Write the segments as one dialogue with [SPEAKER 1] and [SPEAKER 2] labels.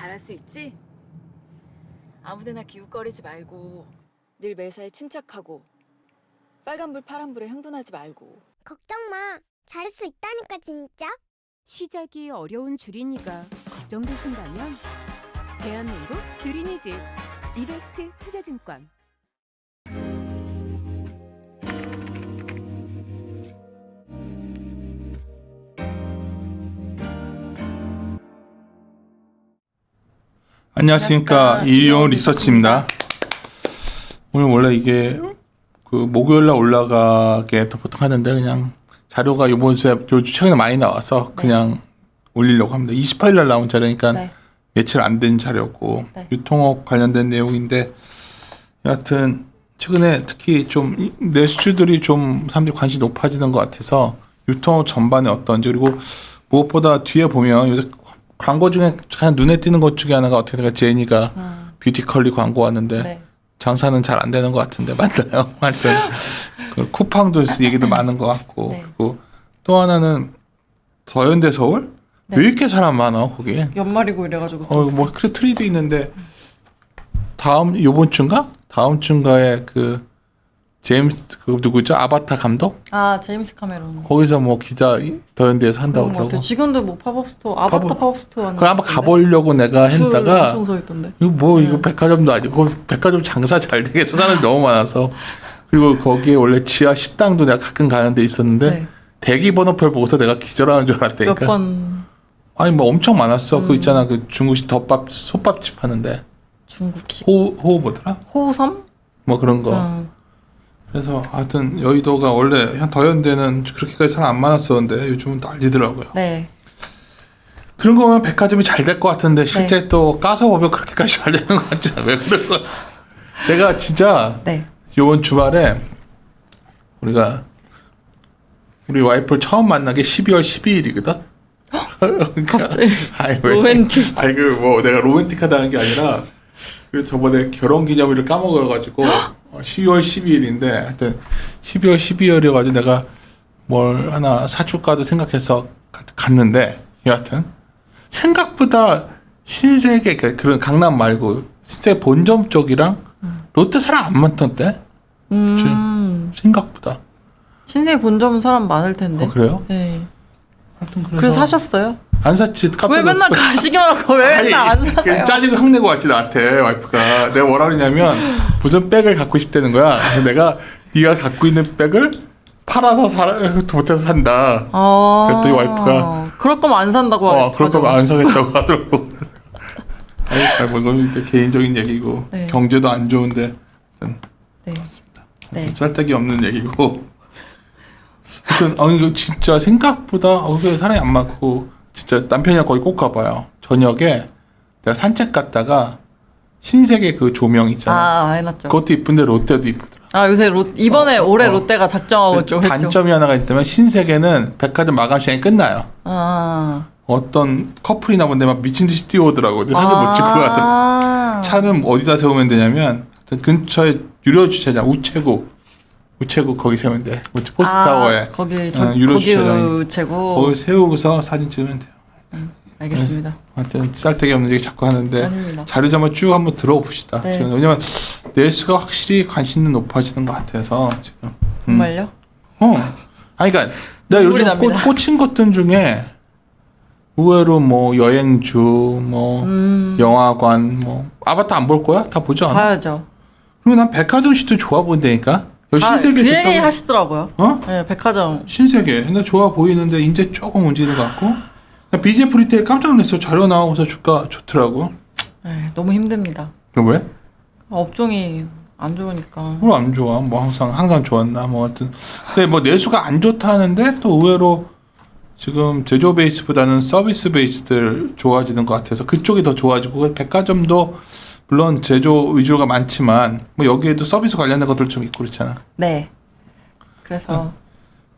[SPEAKER 1] 잘할 수 있지? 아무데나 기웃거리지 말고 늘 매사에 침착하고 빨간불 파란불에 흥분하지 말고.
[SPEAKER 2] 걱정 마. 잘할 수 있다니까 진짜.
[SPEAKER 3] 시작이 어려운 주린이가 걱정되신다면 대한민국 주린이집 이베스트 투자증권.
[SPEAKER 4] 안녕하십니까. 이용 리서치입니다. 오늘 원래 이게 그 목요일날 올라가게 보통 하는데 그냥 자료가 요주 최근에 많이 나와서 그냥 올리려고 합니다. 28일날 나온 자료니까 며칠 안 된 자료고 유통업 관련된 내용인데 여하튼 최근에 특히 좀 내수주들이 좀 사람들이 관심이 높아지는 것 같아서 유통업 전반에 어떤지, 그리고 무엇보다 뒤에 보면 요새 광고 중에 가장 눈에 띄는 것 중에 하나가 어떻게 될까, 제니가 뷰티컬리 광고 왔는데 장사는 잘 안 되는 것 같은데 맞나요? 하여튼 그 쿠팡도 얘기도 많은 것 같고 그리고 또 하나는 더현대 서울 왜 이렇게 사람 많아 거기?
[SPEAKER 5] 연말이고 이래가지고
[SPEAKER 4] 뭐 그래 트리도 있는데 요번 주인가? 다음 주인가에 그 제임스 그 누구죠? 아바타 감독?
[SPEAKER 5] 제임스 카메론.
[SPEAKER 4] 거기서 뭐 기자 더현대에서 한다고 하더라고.
[SPEAKER 5] 지금도 뭐 팝업 스토어 아바타 팝업 스토어 하는.
[SPEAKER 4] 그걸 한번 가보려고 내가 했다가
[SPEAKER 5] 엄청 서 있던데.
[SPEAKER 4] 이거 백화점도 아니고 백화점 장사 잘 되겠어. 사람이 너무 많아서. 그리고 거기에 원래 지하 식당도 내가 가끔 가는 데 있었는데 대기 번호표를 보고서 내가 기절하는 줄 알았다니까.
[SPEAKER 5] 몇 번.
[SPEAKER 4] 아니 뭐 엄청 많았어. 그 있잖아 그 중국식 덮밥 솥밥집 하는데.
[SPEAKER 5] 중국식.
[SPEAKER 4] 호우 뭐더라?
[SPEAKER 5] 호섬?
[SPEAKER 4] 뭐 그런 거. 그래서 하여튼 여의도가 원래 더현대는 그렇게까지 사람 안 많았었는데 요즘은 난리더라고요.
[SPEAKER 5] 네.
[SPEAKER 4] 그런 거 보면 백화점이 잘 될 것 같은데 실제 또 까서 보면 그렇게까지 잘 되는 것 같지 않아. 왜 그런 거야? 내가 진짜 이번 주말에 우리 와이프를 처음 만난 게 12월 12일이거든.
[SPEAKER 5] 갑자기 로맨틱.
[SPEAKER 4] 아니 내가 로맨틱하다는 게 아니라 그 저번에 결혼기념일을 까먹어가지고 12월 12일인데 하여튼 12월 12일이어가지고 내가 뭘 하나 사줄까도 생각해서 갔는데 여하튼 생각보다 신세계 그런 강남 말고 신세계 본점 쪽이랑 롯데 사람 안 많던데 생각보다.
[SPEAKER 5] 신세계 본점은 사람 많을 텐데.
[SPEAKER 4] 그래요?
[SPEAKER 5] 네.
[SPEAKER 4] 하여튼
[SPEAKER 5] 그래서 사셨어요?
[SPEAKER 4] 안 샀지.
[SPEAKER 5] 왜 맨날 가시기만 하고 왜 맨날 안 사세요?
[SPEAKER 4] 짜증 확 내고 왔지 나한테 와이프가. 내가 뭐라 그러냐면 무슨 백을 갖고 싶다는 거야. 그래서 내가 네가 갖고 있는 백을 팔아서 못해서 산다. 그랬더니 와이프가
[SPEAKER 5] 그럴 거면 안 산다고 하겠다.
[SPEAKER 4] 그럴 거면 안 사겠다고 하더라고. 아니, 이건 개인적인 얘기고 경제도 안 좋은데 그렇습니다. 쌀데기 없는 얘기고. 하여튼 이거 진짜 생각보다 사람이 안 많고 진짜 남편이랑 거기 꼭 가봐요. 저녁에 내가 산책 갔다가 신세계 그 조명 있잖아.
[SPEAKER 5] 해놨죠.
[SPEAKER 4] 그것도 이쁜데 롯데도 이쁘더라.
[SPEAKER 5] 요새 이번에 올해 롯데가 작정하고 좀 했죠.
[SPEAKER 4] 단점이 하나가 있다면 신세계는 백화점 마감 시간이 끝나요. 어떤 커플이나 본데 막 미친 듯이 뛰어오더라고. 근데 사진 못 찍고 가더라고. 차는 어디다 세우면 되냐면 근처에 유료 주차장 우체국 거기 세우면 돼. 포스타워에
[SPEAKER 5] 거기
[SPEAKER 4] 유료 주차장
[SPEAKER 5] 우체국
[SPEAKER 4] 거기 세우고서 사진 찍으면 돼요.
[SPEAKER 5] 알겠습니다.
[SPEAKER 4] 하여튼 쌀데기 없는 얘기 자꾸 하는데
[SPEAKER 5] 아닙니다.
[SPEAKER 4] 자료 한번 쭉 한번 들어봅시다. 지금 왜냐면 내수가 확실히 관심은 높아지는 것 같아서 지금.
[SPEAKER 5] 정말요?
[SPEAKER 4] 그러니까 내가 요즘 꽂힌 것들 중에 의외로 뭐 여행주, 뭐 영화관, 뭐 아바타 안 볼 거야? 다 보지 않아?
[SPEAKER 5] 봐야죠.
[SPEAKER 4] 그리고 난 백화점 시도 좋아 보인다니까. 신세계
[SPEAKER 5] 그 얘기 하시더라고요. 네, 백화점.
[SPEAKER 4] 신세계. 근데 좋아 보이는데 이제 조금 움직이는 것 같고. BJF 리테일 깜짝 놀랐어. 자료 나오고서 주가 좋더라고.
[SPEAKER 5] 네, 너무 힘듭니다.
[SPEAKER 4] 왜?
[SPEAKER 5] 업종이 안 좋으니까.
[SPEAKER 4] 왜 안 좋아? 뭐 항상 좋았나? 뭐 하여튼. 근데 뭐 내수가 안 좋다 하는데 또 의외로 지금 제조 베이스보다는 서비스 베이스들 좋아지는 것 같아서 그쪽이 더 좋아지고 백화점도 물론 제조 위주가 많지만 뭐 여기에도 서비스 관련된 것들 좀 있고 그렇잖아.
[SPEAKER 5] 네. 그래서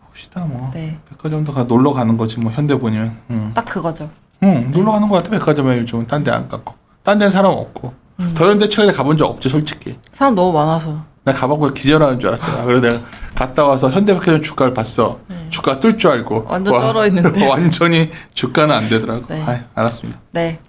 [SPEAKER 4] 봅시다 뭐. 백화점도 놀러 가는 거지 뭐 현대본이면.
[SPEAKER 5] 딱 그거죠.
[SPEAKER 4] 놀러 가는 것 같아 백화점에 요즘은. 딴 데 안 갔고. 딴 데는 사람 없고. 더현대 최근에 가본 적 없지 솔직히.
[SPEAKER 5] 사람 너무 많아서.
[SPEAKER 4] 내가 가보고 기절하는 줄 알았어. 그래서 내가 갔다 와서 현대백화점 주가를 봤어. 주가 뜰 줄 알고.
[SPEAKER 5] 완전 떨어 있는데.
[SPEAKER 4] 완전히 주가는 안 되더라고. 알았습니다.
[SPEAKER 5] 네.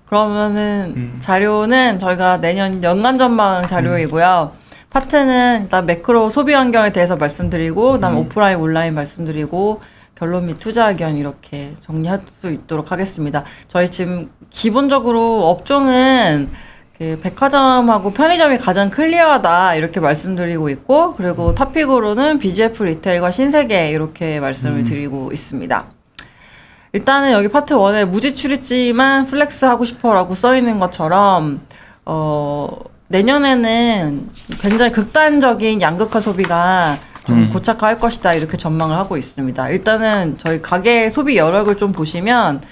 [SPEAKER 5] 그러면은 자료는 저희가 내년 연간 전망 자료이고요. 파트는 일단 매크로 소비 환경에 대해서 말씀드리고, 그다음 오프라인, 온라인 말씀드리고, 결론 및 투자 의견 이렇게 정리할 수 있도록 하겠습니다. 저희 지금 기본적으로 업종은 그 백화점하고 편의점이 가장 클리어하다 이렇게 말씀드리고 있고, 그리고 탑픽으로는 BGF 리테일과 신세계 이렇게 말씀을 드리고 있습니다. 일단은 여기 파트 1에 무지출입지만 플렉스 하고 싶어라고 써있는 것처럼 내년에는 굉장히 극단적인 양극화 소비가 좀 고착화할 것이다 이렇게 전망을 하고 있습니다. 일단은 저희 가게 소비 여력을 좀 보시면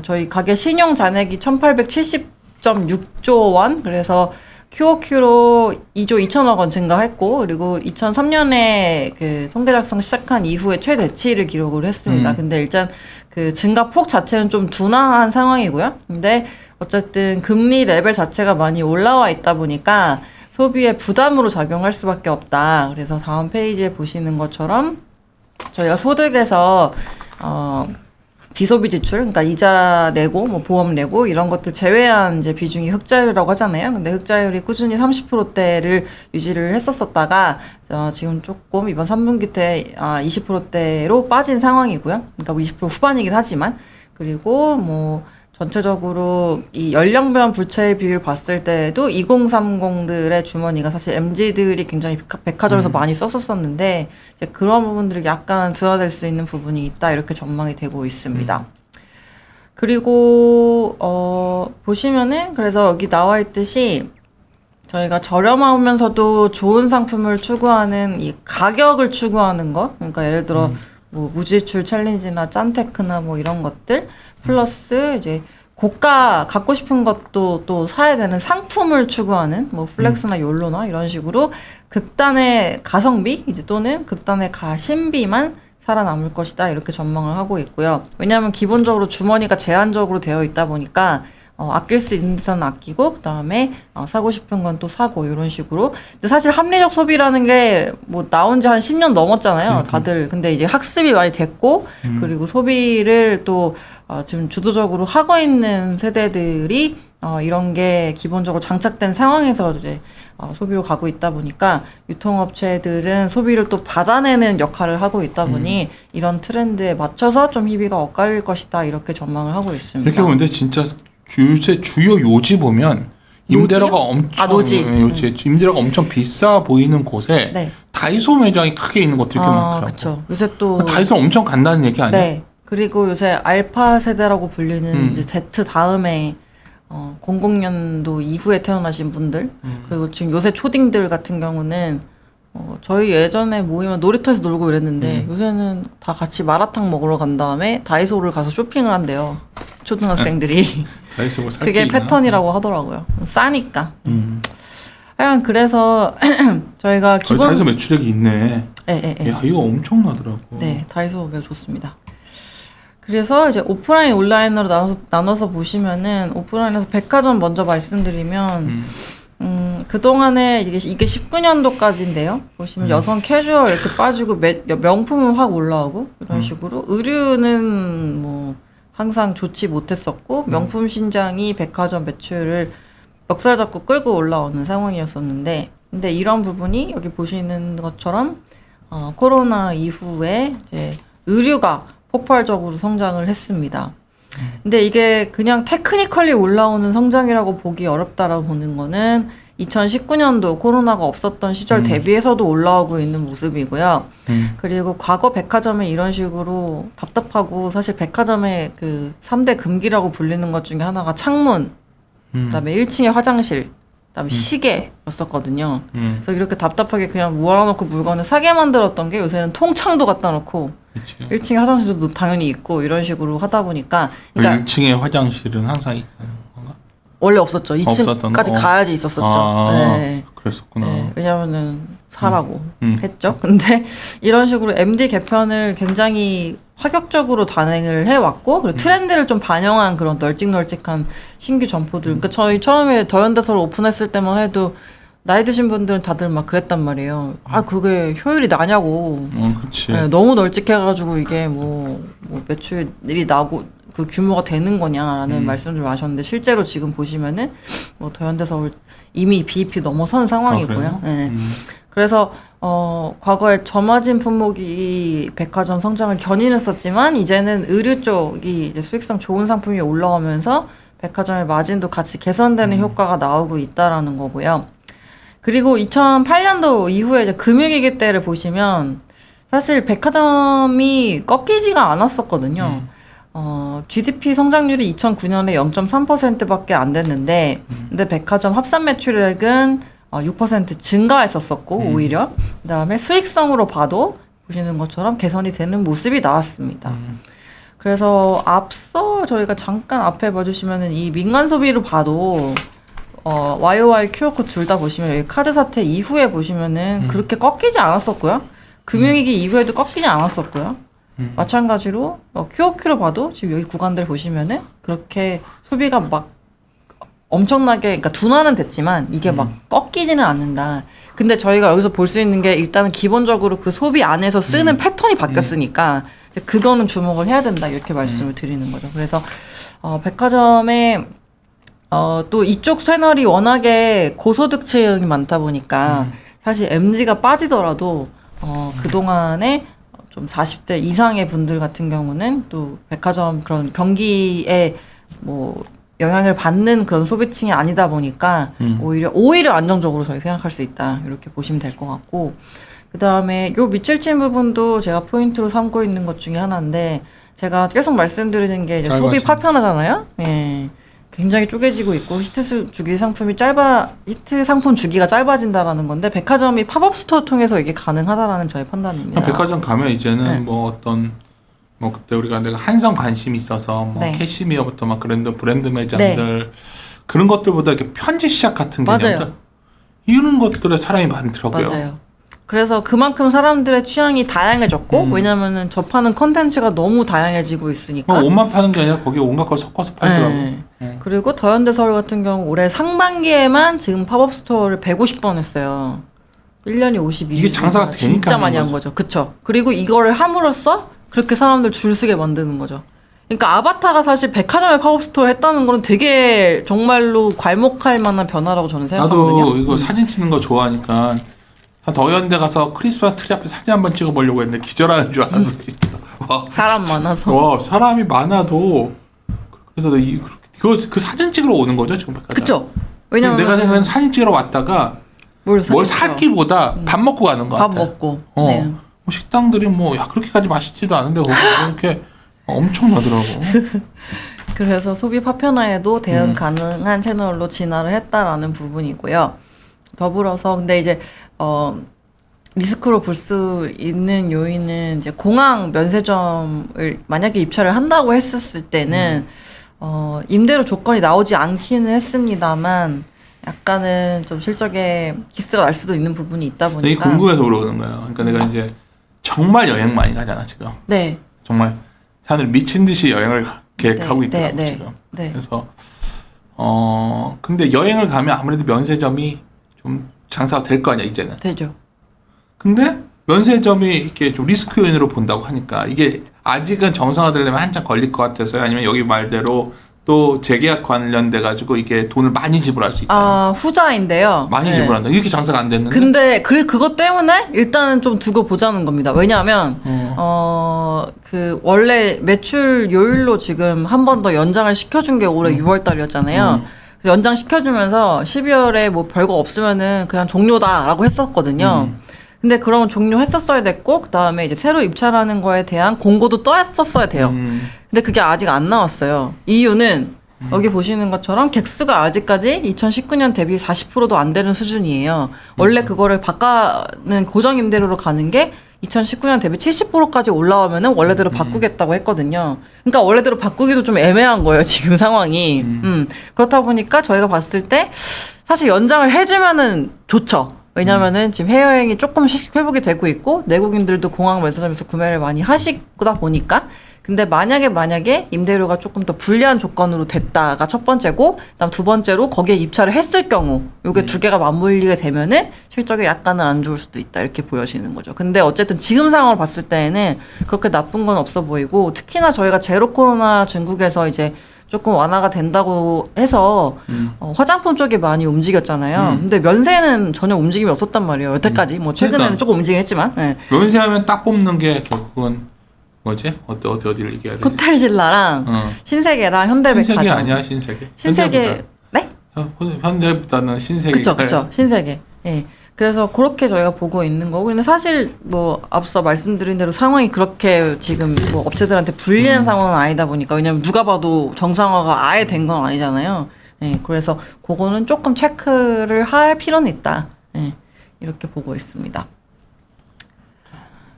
[SPEAKER 5] 저희 가게 신용 잔액이 1870.6조 원, 그래서 QOQ로 2조 2천억 원 증가했고, 그리고 2003년에 그 통계 작성 시작한 이후에 최대치를 기록을 했습니다. 근데 일단 그 증가폭 자체는 좀 둔화한 상황이고요. 근데 어쨌든 금리 레벨 자체가 많이 올라와 있다 보니까 소비에 부담으로 작용할 수밖에 없다. 그래서 다음 페이지에 보시는 것처럼 저희가 소득에서 비소비 지출, 그러니까 이자 내고, 뭐 보험 내고 이런 것들 제외한 이제 비중이 흑자율이라고 하잖아요. 근데 흑자율이 꾸준히 30%대를 유지를 했었다가 지금 조금 이번 3분기 때 20%대로 빠진 상황이고요. 그러니까 20% 후반이긴 하지만, 그리고 뭐 전체적으로 이 연령별 부채의 비율 봤을 때도 2030들의 주머니가 사실 MZ들이 굉장히 백화점에서 많이 썼었는데 이제 그런 부분들이 약간 둔화될 수 있는 부분이 있다 이렇게 전망이 되고 있습니다. 그리고 보시면은 그래서 여기 나와 있듯이 저희가 저렴하면서도 좋은 상품을 추구하는 이 가격을 추구하는 것, 그러니까 예를 들어 뭐 무지출 챌린지나 짠테크나 뭐 이런 것들 플러스 이제 고가 갖고 싶은 것도 또 사야 되는 상품을 추구하는 뭐 플렉스나 욜로나 이런 식으로 극단의 가성비 이제 또는 극단의 가심비만 살아남을 것이다 이렇게 전망을 하고 있고요. 왜냐하면 기본적으로 주머니가 제한적으로 되어 있다 보니까 아낄 수 있는 데서는 아끼고 그다음에 사고 싶은 건 또 사고 이런 식으로. 근데 사실 합리적 소비라는 게 뭐 나온 지 한 10년 넘었잖아요. 다들. 근데 이제 학습이 많이 됐고 그리고 소비를 또 지금 주도적으로 하고 있는 세대들이 이런 게 기본적으로 장착된 상황에서 이제 소비로 가고 있다 보니까 유통업체들은 소비를 또 받아내는 역할을 하고 있다 보니 이런 트렌드에 맞춰서 좀 희비가 엇갈릴 것이다 이렇게 전망을 하고 있습니다.
[SPEAKER 4] 이렇게 보는데 진짜 요새 주요 요지 보면 임대료가 엄청 요지 임대료가 엄청 비싸 보이는 곳에
[SPEAKER 5] 네.
[SPEAKER 4] 다이소 매장이 크게 있는 것들이 꽤 많더라고.
[SPEAKER 5] 그렇죠. 요새 또
[SPEAKER 4] 다이소 엄청 간다는 얘기 아니야?
[SPEAKER 5] 네. 그리고 요새 알파 세대라고 불리는 이제 Z 다음에 00년도 이후에 태어나신 분들 그리고 지금 요새 초딩들 같은 경우는 저희 예전에 모이면 놀이터에서 놀고 이랬는데 요새는 다 같이 마라탕 먹으러 간 다음에 다이소를 가서 쇼핑을 한대요. 초등학생들이.
[SPEAKER 4] 다이소가 살
[SPEAKER 5] 그게
[SPEAKER 4] 게 있나?
[SPEAKER 5] 패턴이라고 하더라고요. 싸니까. 하여간 그래서 저희가 기본
[SPEAKER 4] 다이소 매출액이 있네.
[SPEAKER 5] 예.
[SPEAKER 4] 야 이거 엄청나더라고.
[SPEAKER 5] 네, 다이소 매우 좋습니다. 그래서 이제 오프라인, 온라인으로 나눠서 보시면은 오프라인에서 백화점 먼저 말씀드리면 그동안에 이게 19년도까지인데요. 보시면 여성 캐주얼 이렇게 빠지고 명품은 확 올라오고 이런 식으로 의류는 뭐 항상 좋지 못했었고 명품 신장이 백화점 매출을 멱살 잡고 끌고 올라오는 상황이었었는데 근데 이런 부분이 여기 보시는 것처럼 코로나 이후에 이제 의류가 폭발적으로 성장을 했습니다. 근데 이게 그냥 테크니컬리 올라오는 성장이라고 보기 어렵다라고 보는 거는 2019년도 코로나가 없었던 시절 대비해서도 올라오고 있는 모습이고요. 그리고 과거 백화점에 이런 식으로 답답하고 사실 백화점의 그 3대 금기라고 불리는 것 중에 하나가 창문, 그다음에 1층에 화장실, 그다음에 시계였었거든요. 그래서 이렇게 답답하게 그냥 모아놓고 물건을 사게 만들었던 게 요새는 통창도 갖다 놓고
[SPEAKER 4] 그렇죠.
[SPEAKER 5] 1층에 화장실도 당연히 있고 이런 식으로 하다 보니까 그러니까
[SPEAKER 4] 1층에 화장실은 항상 있는 건가?
[SPEAKER 5] 원래 없었죠.
[SPEAKER 4] 없었던
[SPEAKER 5] 2층까지
[SPEAKER 4] 거?
[SPEAKER 5] 가야지 있었었죠. 네.
[SPEAKER 4] 그랬었구나.
[SPEAKER 5] 네, 왜냐면은 사라고 했죠. 근데 이런 식으로 MD 개편을 굉장히 파격적으로 단행을 해왔고 그리고 트렌드를 좀 반영한 그런 널찍널찍한 신규 점포들. 그러니까 저희 처음에 더현대서를 오픈했을 때만 해도 나이 드신 분들은 다들 막 그랬단 말이에요. 아 그게 효율이 나냐고.
[SPEAKER 4] 그렇지.
[SPEAKER 5] 네, 너무 널찍해가지고 이게 뭐 매출이 나고 그 규모가 되는 거냐라는 말씀을 하셨는데 실제로 지금 보시면은 뭐 더현대서울 이미 BEP 넘어선 상황이고요. 네. 그래서 과거에 저마진 품목이 백화점 성장을 견인했었지만 이제는 의류 쪽이 이제 수익성 좋은 상품이 올라오면서 백화점의 마진도 같이 개선되는 효과가 나오고 있다라는 거고요. 그리고 2008년도 이후에 이제 금융위기 때를 보시면 사실 백화점이 꺾이지가 않았었거든요. GDP 성장률이 2009년에 0.3%밖에 안 됐는데, 근데 백화점 합산 매출액은 6% 증가했었었고, 오히려. 그 다음에 수익성으로 봐도 보시는 것처럼 개선이 되는 모습이 나왔습니다. 그래서 앞서 저희가 잠깐 앞에 봐주시면은 이 민간 소비로 봐도 YOY, QOQ 둘 다 보시면 여기 카드 사태 이후에 보시면은 그렇게 꺾이지 않았었고요. 금융위기 이후에도 꺾이지 않았었고요. 마찬가지로 QOQ로 봐도 지금 여기 구간들 보시면은 그렇게 소비가 막 엄청나게 그러니까 둔화는 됐지만 이게 막 꺾이지는 않는다. 근데 저희가 여기서 볼 수 있는 게 일단은 기본적으로 그 소비 안에서 쓰는 패턴이 바뀌었으니까 이제 그거는 주목을 해야 된다 이렇게 말씀을 드리는 거죠. 그래서 백화점에 또 이쪽 채널이 워낙에 고소득층이 많다 보니까 사실 MG가 빠지더라도 그동안에 좀 40대 이상의 분들 같은 경우는 또 백화점 그런 경기에 뭐 영향을 받는 그런 소비층이 아니다 보니까 오히려 안정적으로 저희 생각할 수 있다 이렇게 보시면 될 것 같고 그 다음에 요 밑줄친 부분도 제가 포인트로 삼고 있는 것 중에 하나인데 제가 계속 말씀드리는 게 이제 소비 파편화잖아요. 예. 굉장히 쪼개지고 있고 히트 상품 주기가 짧아진다라는 건데 백화점이 팝업 스토어 통해서 이게 가능하다라는 저의 판단입니다.
[SPEAKER 4] 백화점 가면 이제는
[SPEAKER 5] 네.
[SPEAKER 4] 뭐 어떤 뭐 그때 우리가 내가 한성 관심이 있어서 뭐
[SPEAKER 5] 네.
[SPEAKER 4] 캐시미어부터 막 브랜드 매장들 그런 것들보다 이렇게 편지 시작 같은 개념들
[SPEAKER 5] 맞아요.
[SPEAKER 4] 이런 것들에 사람이 많더라고요.
[SPEAKER 5] 맞아요. 그래서 그만큼 사람들의 취향이 다양해졌고 왜냐면은 접하는 컨텐츠가 너무 다양해지고 있으니까
[SPEAKER 4] 옷만 파는 게 아니라 거기에 온갖 걸 섞어서 팔더라고요.
[SPEAKER 5] 네. 그리고 더현대서울 같은 경우 올해 상반기에만 지금 팝업 스토어를 150번 했어요. 1년이 52주.
[SPEAKER 4] 이게 장사가 되니까
[SPEAKER 5] 진짜 많이
[SPEAKER 4] 하는
[SPEAKER 5] 한 거죠. 그쵸. 그리고 이거를 함으로써 그렇게 사람들 줄 서게 만드는 거죠. 그러니까 아바타가 사실 백화점에 팝업 스토어 했다는 거는 되게 정말로 괄목할 만한 변화라고 저는 생각하거든요.
[SPEAKER 4] 나도 이거 사진 찍는 거 좋아하니까 더현대 가서 크리스마스 트리 앞에 사진 한번 찍어보려고 했는데 기절하는 줄 알았어 진짜. 와,
[SPEAKER 5] 사람 많아서.
[SPEAKER 4] 사람이 많아도 그래서 그 사진 찍으러 오는 거죠 지금 백화점.
[SPEAKER 5] 그쵸. 왜냐면
[SPEAKER 4] 내가 생각하는 사진 찍으러 왔다가 뭘 사기보다 밥 먹고 가는 거 같아.
[SPEAKER 5] 밥 먹고.
[SPEAKER 4] 네. 뭐 식당들이 그렇게까지 맛있지도 않은데 거기 그렇게 엄청나더라고.
[SPEAKER 5] 그래서 소비 파편화에도 대응 가능한 채널로 진화를 했다라는 부분이고요. 더불어서 근데 이제 리스크로 볼 수 있는 요인은 이제 공항 면세점을 만약에 입찰을 한다고 했었을 때는 임대료 조건이 나오지 않기는 했습니다만 약간은 좀 실적에 기스가 날 수도 있는 부분이 있다 보니까
[SPEAKER 4] 되게 궁금해서 물어보는 거예요. 그러니까 내가 이제 정말 여행 많이 가잖아 지금.
[SPEAKER 5] 네.
[SPEAKER 4] 정말 사람들 미친 듯이 여행을 계획하고 있더라고 지금.
[SPEAKER 5] 네.
[SPEAKER 4] 그래서 근데 여행을 가면 아무래도 면세점이 좀 장사가 될 거 아니야 이제는.
[SPEAKER 5] 되죠.
[SPEAKER 4] 근데 면세점이 이렇게 좀 리스크 요인으로 본다고 하니까 이게 아직은 정상화되려면 한참 걸릴 것 같아서요. 아니면 여기 말대로 또 재계약 관련돼 가지고 이게 돈을 많이 지불할 수 있다.
[SPEAKER 5] 후자인데요.
[SPEAKER 4] 많이 지불한다. 이렇게 장사가 안 됐는데.
[SPEAKER 5] 근데 그것 때문에 일단은 좀 두고 보자는 겁니다. 왜냐하면 그 원래 매출 요일로 지금 한 번 더 연장을 시켜준 게 올해 6월 달이었잖아요. 연장 시켜주면서 12월에 뭐 별거 없으면은 그냥 종료다라고 했었거든요. 근데 그러면 종료했었어야 됐고 그 다음에 이제 새로 입찰하는 거에 대한 공고도 떠했었어야 돼요. 근데 그게 아직 안 나왔어요. 이유는 여기 보시는 것처럼 객수가 아직까지 2019년 대비 40%도 안 되는 수준이에요. 원래 그거를 바꿔는 고정 임대료로 가는 게 2019년 대비 70%까지 올라오면은 원래대로 바꾸겠다고 했거든요. 그러니까 원래대로 바꾸기도 좀 애매한 거예요, 지금 상황이. 그렇다 보니까 저희가 봤을 때 사실 연장을 해주면은 좋죠. 왜냐면은 지금 해외여행이 조금씩 회복이 되고 있고 내국인들도 공항 면세점에서 구매를 많이 하시다 보니까 근데 만약에 임대료가 조금 더 불리한 조건으로 됐다가 첫 번째고, 그다음 두 번째로 거기에 입찰을 했을 경우, 요게 두 개가 맞물리게 되면은 실적이 약간은 안 좋을 수도 있다 이렇게 보여지는 거죠. 근데 어쨌든 지금 상황을 봤을 때에는 그렇게 나쁜 건 없어 보이고, 특히나 저희가 제로 코로나 중국에서 이제 조금 완화가 된다고 해서 화장품 쪽이 많이 움직였잖아요. 근데 면세는 전혀 움직임이 없었단 말이에요. 여태까지 뭐 최근에는
[SPEAKER 4] 그러니까.
[SPEAKER 5] 조금 움직이긴 했지만. 네.
[SPEAKER 4] 면세하면 딱 뽑는 게 결국은 뭐지? 어디를 얘기해야 되지?
[SPEAKER 5] 호텔신라랑 신세계랑 현대백화점.
[SPEAKER 4] 신세계 아니야 신세계?
[SPEAKER 5] 신세계 네?
[SPEAKER 4] 현대보다는 신세계.
[SPEAKER 5] 그쵸. 신세계. 예. 그래서 그렇게 저희가 보고 있는 거고, 근데 사실 뭐 앞서 말씀드린 대로 상황이 그렇게 지금 뭐 업체들한테 불리한 상황은 아니다 보니까, 왜냐면 누가 봐도 정상화가 아예 된 건 아니잖아요. 예. 그래서 그거는 조금 체크를 할 필요는 있다. 예. 이렇게 보고 있습니다.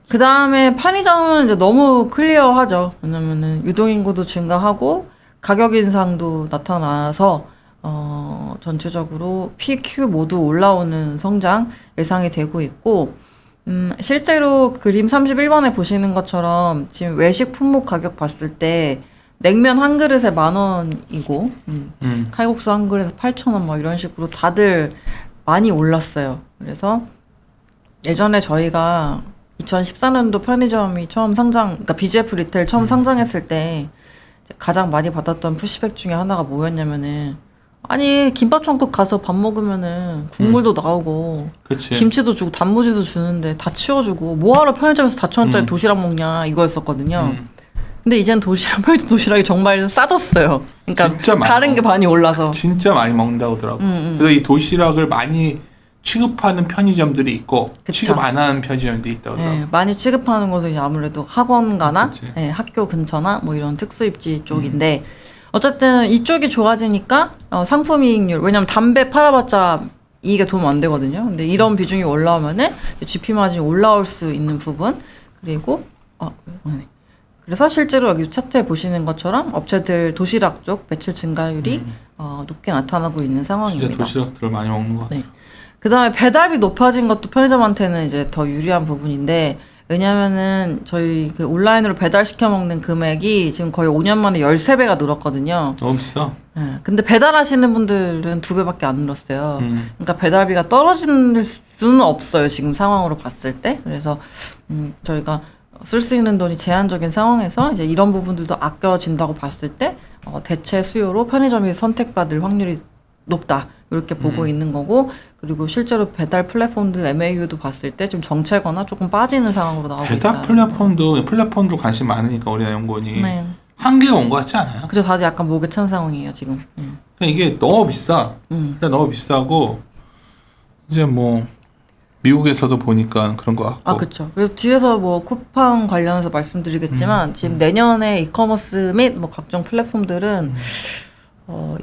[SPEAKER 5] 그 다음에 편의점은 이제 너무 클리어하죠. 왜냐면은 유동인구도 증가하고 가격 인상도 나타나서 전체적으로 P, Q 모두 올라오는 성장 예상이 되고 있고, 실제로 그림 31번에 보시는 것처럼 지금 외식 품목 가격 봤을 때 냉면 한 그릇에 10,000원이고, 칼국수 한 그릇에 8,000원 막 이런 식으로 다들 많이 올랐어요. 그래서 예전에 저희가 2014년도 편의점이 처음 그러니까 BGF 리테일 처음 상장했을 때 가장 많이 받았던 푸시백 중에 하나가 뭐였냐면은, 아니 김밥 천국 가서 밥 먹으면은 국물도 나오고
[SPEAKER 4] 그치.
[SPEAKER 5] 김치도 주고 단무지도 주는데 다 치워주고 뭐하러 편의점에서 4,000원짜리 도시락 먹냐 이거였었거든요. 근데 이젠 편의점 도시락이 정말 싸졌어요. 그러니까
[SPEAKER 4] 진짜 많이
[SPEAKER 5] 다른 게 많이 올라서.
[SPEAKER 4] 진짜 많이 먹는다고 하더라고. 그래서 이 도시락을 많이 취급하는 편의점들이 있고
[SPEAKER 5] 그쵸.
[SPEAKER 4] 취급 안 하는 편의점들이 있다고 하더라고.
[SPEAKER 5] 예, 많이 취급하는 곳은 이제 아무래도 학원가나
[SPEAKER 4] 그치.
[SPEAKER 5] 예, 학교 근처나 뭐 이런 특수입지 쪽인데, 어쨌든 이쪽이 좋아지니까 상품 이익률, 왜냐면 담배 팔아봤자 이익에 도움 안 되거든요. 근데 이런 비중이 올라오면은 GP 마진이 올라올 수 있는 부분, 그리고 네. 그래서 실제로 여기 차트에 보시는 것처럼 업체들 도시락 쪽 매출 증가율이 높게 나타나고 있는
[SPEAKER 4] 진짜
[SPEAKER 5] 상황입니다.
[SPEAKER 4] 도시락들을 많이 먹는 것 같아.
[SPEAKER 5] 네. 그 다음에 배달비 높아진 것도 편의점한테는 이제 더 유리한 부분인데, 왜냐면은 저희 그 온라인으로 배달시켜 먹는 금액이 지금 거의 5년 만에 13배가 늘었거든요.
[SPEAKER 4] 너무 비싸.
[SPEAKER 5] 예. 근데 배달하시는 분들은 2배밖에 안 늘었어요. 그러니까 배달비가 떨어질 수는 없어요. 지금 상황으로 봤을 때. 그래서 저희가 쓸 수 있는 돈이 제한적인 상황에서 이제 이런 부분들도 아껴진다고 봤을 때 대체 수요로 편의점이 선택받을 확률이 높다. 이렇게 보고 있는 거고, 그리고 실제로 배달 플랫폼들 MAU도 봤을 때 좀 정체거나 조금 빠지는 상황으로 나오고 있다.
[SPEAKER 4] 배달 플랫폼도 관심 많으니까 우리나라 연구원이
[SPEAKER 5] 네.
[SPEAKER 4] 한계가 온 것 같지 않아요?
[SPEAKER 5] 그죠. 다들 약간 목에 찬 상황이에요 지금.
[SPEAKER 4] 그러니까 이게 너무 비싸. 일단 너무 비싸고 이제 뭐 미국에서도 보니까 그런 것 같고.
[SPEAKER 5] 그렇죠. 그래서 뒤에서 뭐 쿠팡 관련해서 말씀드리겠지만 지금 내년에 이커머스 및 뭐 각종 플랫폼들은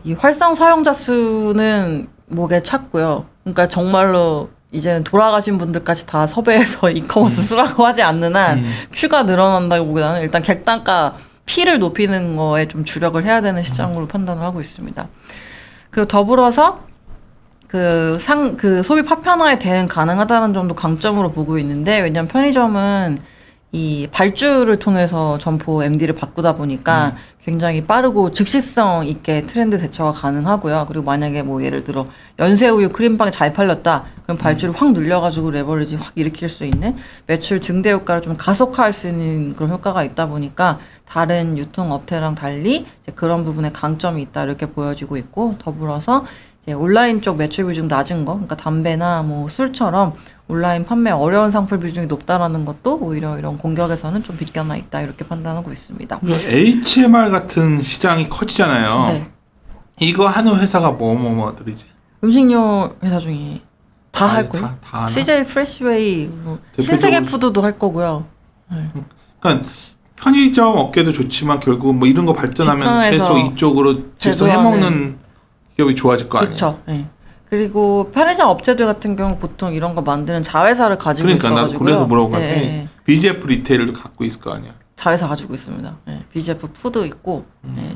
[SPEAKER 5] 이 활성 사용자 수는 목에 찼고요. 그러니까 정말로 이제는 돌아가신 분들까지 다 섭외해서 이커머스 쓰라고 하지 않는 한 큐가 늘어난다기보다는 일단 객단가 P를 높이는 거에 좀 주력을 해야 되는 시장으로 판단을 하고 있습니다. 그리고 더불어서 그 소비 파편화에 대응 가능하다는 점도 강점으로 보고 있는데, 왜냐면 편의점은 이 발주를 통해서 점포 MD를 바꾸다 보니까 굉장히 빠르고 즉시성 있게 트렌드 대처가 가능하고요. 그리고 만약에 뭐 예를 들어 연새우유 크림빵이 잘 팔렸다. 그럼 발주를 확 늘려가지고 레버리지 확 일으킬 수 있는 매출 증대 효과를 좀 가속화할 수 있는 그런 효과가 있다 보니까 다른 유통업체랑 달리 이제 그런 부분에 강점이 있다 이렇게 보여지고 있고, 더불어서 이제 온라인 쪽 매출 비중 낮은 거, 그러니까 담배나 뭐 술처럼 온라인 판매 어려운 상품 비중이 높다라는 것도 오히려 이런 공격에서는 좀 비껴나 있다 이렇게 판단하고 있습니다.
[SPEAKER 4] HMR 같은 시장이 커지잖아요.
[SPEAKER 5] 네.
[SPEAKER 4] 이거 하는 회사가 뭐들이지?
[SPEAKER 5] 음식료 회사 중에 다 할 거예요.
[SPEAKER 4] 다 하나?
[SPEAKER 5] CJ 프레시웨이, 뭐
[SPEAKER 4] 대표적으로-
[SPEAKER 5] 신세계 푸드도 할 거고요.
[SPEAKER 4] 그러니까 편의점 업계도 좋지만 결국 뭐 이런 거 발전하면
[SPEAKER 5] 뒷단에서
[SPEAKER 4] 계속 이쪽으로 직접 해먹는 기업이 좋아질 거 아니에요?
[SPEAKER 5] 그렇죠. 네. 그리고 편의점 업체들 같은 경우 보통 이런 거 만드는 자회사를 가지고
[SPEAKER 4] 그러니까 나
[SPEAKER 5] 있어가지고요.
[SPEAKER 4] 그래서 물어본 것
[SPEAKER 5] 네,
[SPEAKER 4] 같아.
[SPEAKER 5] 네.
[SPEAKER 4] BGF 리테일도 갖고 있을 거 아니야?
[SPEAKER 5] 자회사 가지고 있습니다. 네. BGF 푸드 있고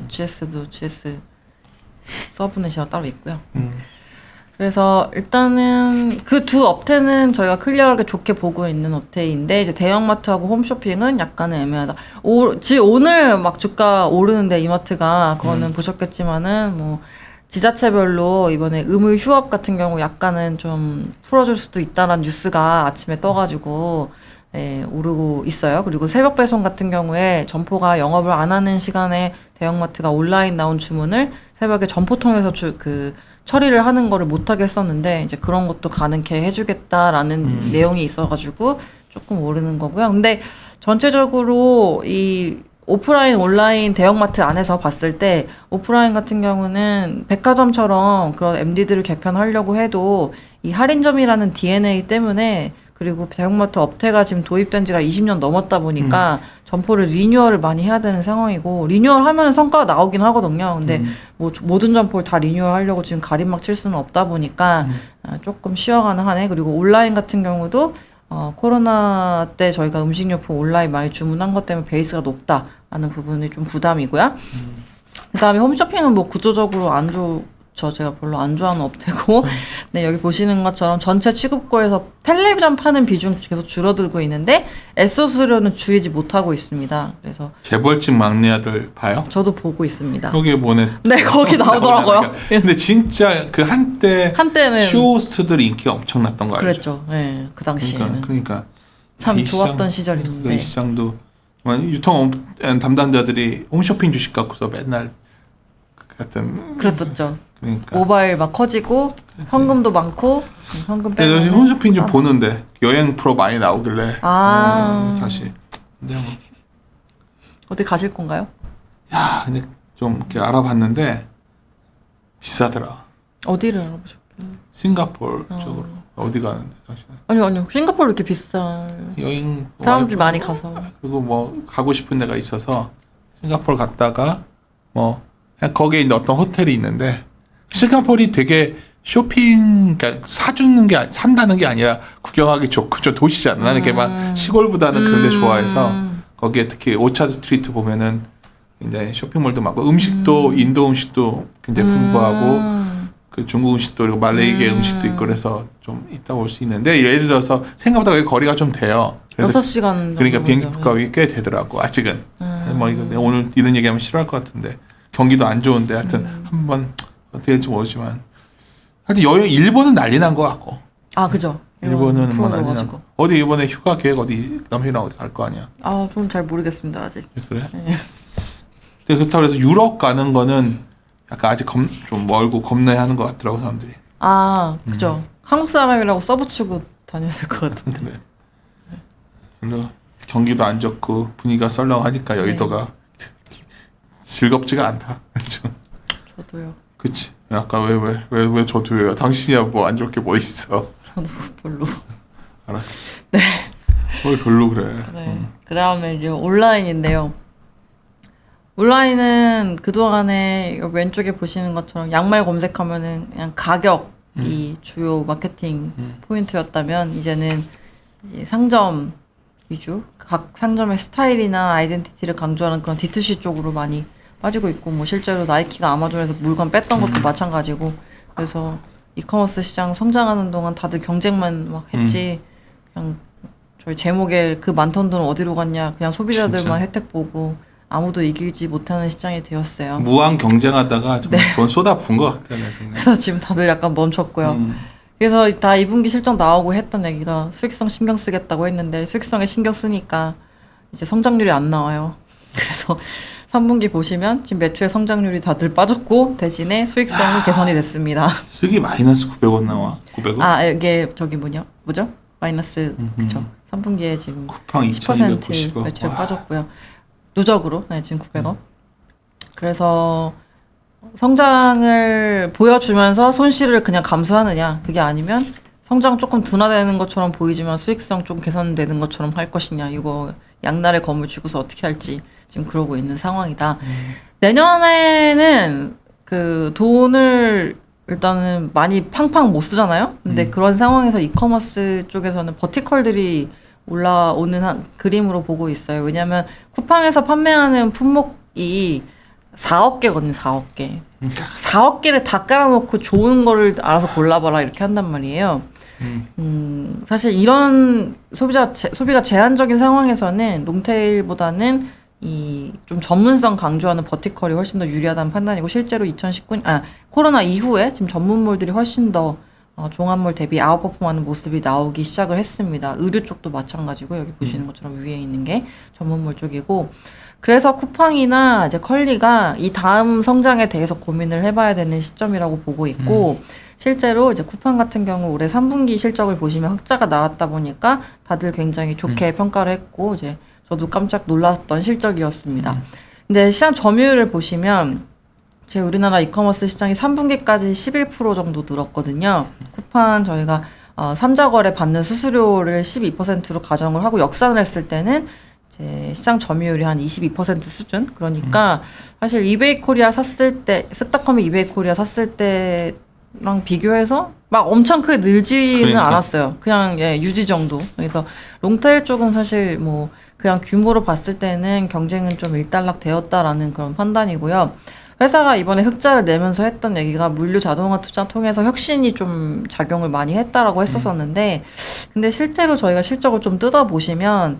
[SPEAKER 5] GS도 GS 서브넷이라 따로 있고요. 그래서 일단은 그 두 업태는 저희가 클리어하게 좋게 보고 있는 업태인데 이제 대형마트하고 홈쇼핑은 약간은 애매하다. 오늘 막 주가 오르는데 이마트가 그거는 보셨겠지만은 뭐 지자체별로 이번에 의무 휴업 같은 경우 약간은 좀 풀어줄 수도 있다는 뉴스가 아침에 떠가지고 오르고 있어요. 그리고 새벽 배송 같은 경우에 점포가 영업을 안 하는 시간에 대형마트가 온라인 나온 주문을 새벽에 점포 통해서 처리를 하는 거를 못하게 했었는데 이제 그런 것도 가능케 해주겠다라는 내용이 있어가지고 조금 오르는 거고요. 근데 전체적으로 이 오프라인, 온라인 대형마트 안에서 봤을 때 오프라인 같은 경우는 백화점처럼 그런 MD들을 개편하려고 해도 이 할인점이라는 DNA 때문에 그리고 대형마트 업태가 지금 도입된 지가 20년 넘었다 보니까 점포를 리뉴얼을 많이 해야 되는 상황이고 리뉴얼 하면은 성과가 나오긴 하거든요. 근데 뭐 모든 점포를 다 리뉴얼 하려고 지금 가림막 칠 수는 없다 보니까 조금 쉬어가는 한해. 그리고 온라인 같은 경우도 코로나 때 저희가 음식료품 온라인 많이 주문한 것 때문에 베이스가 높다라는 부분이 좀 부담이고요. 그다음에 홈쇼핑은 뭐 구조적으로 안 좋죠. 제가 별로 안 좋아하는 업태고 네, 여기 보시는 것처럼 전체 취급고에서 텔레비전 파는 비중 계속 줄어들고 있는데 에소스로는 줄이지 못하고 있습니다. 그래서
[SPEAKER 4] 재벌집 막내 아들 봐요?
[SPEAKER 5] 저도 보고 있습니다.
[SPEAKER 4] 여기 뭐네.
[SPEAKER 5] 네, 거기 나오더라고요.
[SPEAKER 4] 근데 진짜 그
[SPEAKER 5] 한때는
[SPEAKER 4] 쇼호스트들 인기가 엄청났던 거 알죠?
[SPEAKER 5] 그랬죠. 네, 그 당시에는
[SPEAKER 4] 그러니까
[SPEAKER 5] 참
[SPEAKER 4] 이
[SPEAKER 5] 좋았던
[SPEAKER 4] 시장,
[SPEAKER 5] 시절인데
[SPEAKER 4] 이 시장도 유통 담당자들이 홈쇼핑 주식 갖고서 맨날 같은
[SPEAKER 5] 그랬었죠.
[SPEAKER 4] 그러니까
[SPEAKER 5] 모바일 막 커지고 현금도 많고 현금
[SPEAKER 4] 근데
[SPEAKER 5] 빼고
[SPEAKER 4] 홈쇼핑 좀 보는데 여행 프로 많이 나오길래 다시 근데 뭐
[SPEAKER 5] 어디 가실 건가요?
[SPEAKER 4] 야, 근데 좀 이렇게 알아봤는데 비싸더라.
[SPEAKER 5] 어디를 알아보셨길래?
[SPEAKER 4] 싱가포르 쪽으로 어디 가는데 당신은?
[SPEAKER 5] 아니요 싱가포르 이렇게 비쌀
[SPEAKER 4] 여행
[SPEAKER 5] 사람들
[SPEAKER 4] 와이프-
[SPEAKER 5] 많이 가서
[SPEAKER 4] 그리고 뭐 가고 싶은 데가 있어서 싱가포르 갔다가 뭐 그냥 거기에 있는 어떤 호텔이 있는데 싱가포르이 되게 쇼핑 그러니까 산다는 게 아니라 구경하기 좋고 좀 도시잖아. 나는 이렇게 막 시골보다는 그런 데 좋아해서 거기에 특히 오차드 스트리트 보면은 굉장히 쇼핑몰도 많고 음식도 인도 음식도 굉장히 풍부하고 그 중국 음식도 그리고 말레이계 음식도 있고 그래서 좀 있다 볼 수 있는데 예를 들어서 생각보다 여기 거리가 좀 돼요. 그래서
[SPEAKER 5] 6시간
[SPEAKER 4] 그러니까 비행기 값이 꽤 되더라고 아직은. 뭐 이거 내가 오늘 이런 얘기하면 싫어할 것 같은데 경기도 안 좋은데 하여튼 한번 어떻게 될지 모르지만 하여튼 여행 일본은 난리 난 것 같고.
[SPEAKER 5] 그죠.
[SPEAKER 4] 일본은 뭐 난리
[SPEAKER 5] 풀어가지고.
[SPEAKER 4] 나고 어디 이번에 휴가 계획 어디 남편이랑 어디 갈 거 아니야?
[SPEAKER 5] 좀 잘 모르겠습니다 아직.
[SPEAKER 4] 그래? 근데 그렇다고 해서 유럽 가는 거는 약간 아직 좀 멀고 겁내하는 것 같더라고 사람들이.
[SPEAKER 5] 그죠. 한국 사람이라고 써붙이고 다녀야 될 것 같은데.
[SPEAKER 4] 그래. 별로 경기도 안 좋고 분위기가 썰렁하니까 여의도가 즐겁지가 않다.
[SPEAKER 5] 저도요.
[SPEAKER 4] 그치? 아까 왜 저도요? 당신이야 뭐 안 좋게 뭐 있어?
[SPEAKER 5] 저도 별로.
[SPEAKER 4] 알았어. 네. 뭘 별로 그래.
[SPEAKER 5] 네. 그 다음에 이제 온라인인데요. 온라인은 그동안에 왼쪽에 보시는 것처럼 양말 검색하면은 그냥 가격이 주요 마케팅 포인트였다면 이제는 이제 상점 위주, 각 상점의 스타일이나 아이덴티티를 강조하는 그런 D2C 쪽으로 많이 빠지고 있고 뭐 실제로 나이키가 아마존에서 물건 뺐던 것도 마찬가지고 그래서 이커머스 시장 성장하는 동안 다들 경쟁만 막 했지 그냥 저희 제목에 그 많던 돈 어디로 갔냐 그냥 소비자들만
[SPEAKER 4] 진짜?
[SPEAKER 5] 혜택 보고 아무도 이기지 못하는 시장이 되었어요.
[SPEAKER 4] 무한 경쟁하다가 좀 돈 쏟아부은 것 같아 내 생각에.
[SPEAKER 5] 그래서 지금 다들 약간 멈췄고요. 그래서 다 2분기 실적 나오고 했던 얘기가 수익성 신경 쓰겠다고 했는데 수익성에 신경 쓰니까 이제 성장률이 안 나와요. 그래서 3분기 보시면 지금 매출의 성장률이 다들 빠졌고 대신에 수익성은 개선이 됐습니다.
[SPEAKER 4] 쓰기 마이너스 900원 나와. 900원?
[SPEAKER 5] 이게 뭐죠? 마이너스 그쵸. 3분기에 지금
[SPEAKER 4] 쿠팡
[SPEAKER 5] 10%
[SPEAKER 4] 2290원.
[SPEAKER 5] 매출 빠졌고요. 누적으로 지금 900원. 그래서 성장을 보여주면서 손실을 그냥 감수하느냐 그게 아니면 성장 조금 둔화되는 것처럼 보이지만 수익성 좀 개선되는 것처럼 할 것이냐 이거 양날의 검을 쥐고서 어떻게 할지 지금 그러고 있는 상황이다. 내년에는 그 돈을 일단은 많이 팡팡 못 쓰잖아요. 근데 그런 상황에서 이커머스 쪽에서는 버티컬들이 올라오는 그림으로 보고 있어요. 왜냐하면 쿠팡에서 판매하는 품목이 4억 개거든요. 4억 개. 4억 개를 다 깔아놓고 좋은 거를 알아서 골라봐라 이렇게 한단 말이에요. 사실 이런 소비가 제한적인 상황에서는 롱테일보다는 이 좀 전문성 강조하는 버티컬이 훨씬 더 유리하다는 판단이고, 실제로 코로나 이후에 지금 전문몰들이 훨씬 더 종합몰 대비 아웃퍼폼하는 모습이 나오기 시작을 했습니다. 의류 쪽도 마찬가지고, 여기 보시는 것처럼 위에 있는 게 전문몰 쪽이고, 그래서 쿠팡이나 이제 컬리가 이 다음 성장에 대해서 고민을 해봐야 되는 시점이라고 보고 있고, 실제로 이제 쿠팡 같은 경우 올해 3분기 실적을 보시면 흑자가 나왔다 보니까 다들 굉장히 좋게 평가를 했고, 이제 저도 깜짝 놀랐던 실적이었습니다. 근데 시장 점유율을 보시면 제 우리나라 이커머스 시장이 3분기까지 11% 정도 늘었거든요. 쿠팡 저희가 3자 거래 받는 수수료를 12%로 가정을 하고 역산을 했을 때는 이제 시장 점유율이 한 22% 수준. 그러니까 사실 이베이 코리아 샀을 때, 스타컴이 이베이 코리아 샀을 때랑 비교해서 막 엄청 크게 늘지는
[SPEAKER 4] 그러니까.
[SPEAKER 5] 않았어요. 그냥 유지 정도. 그래서 롱테일 쪽은 사실 뭐 그냥 규모로 봤을 때는 경쟁은 좀 일단락 되었다라는 그런 판단이고요. 회사가 이번에 흑자를 내면서 했던 얘기가 물류 자동화 투자 통해서 혁신이 좀 작용을 많이 했다라고 했었었는데, 근데 실제로 저희가 실적을 좀 뜯어보시면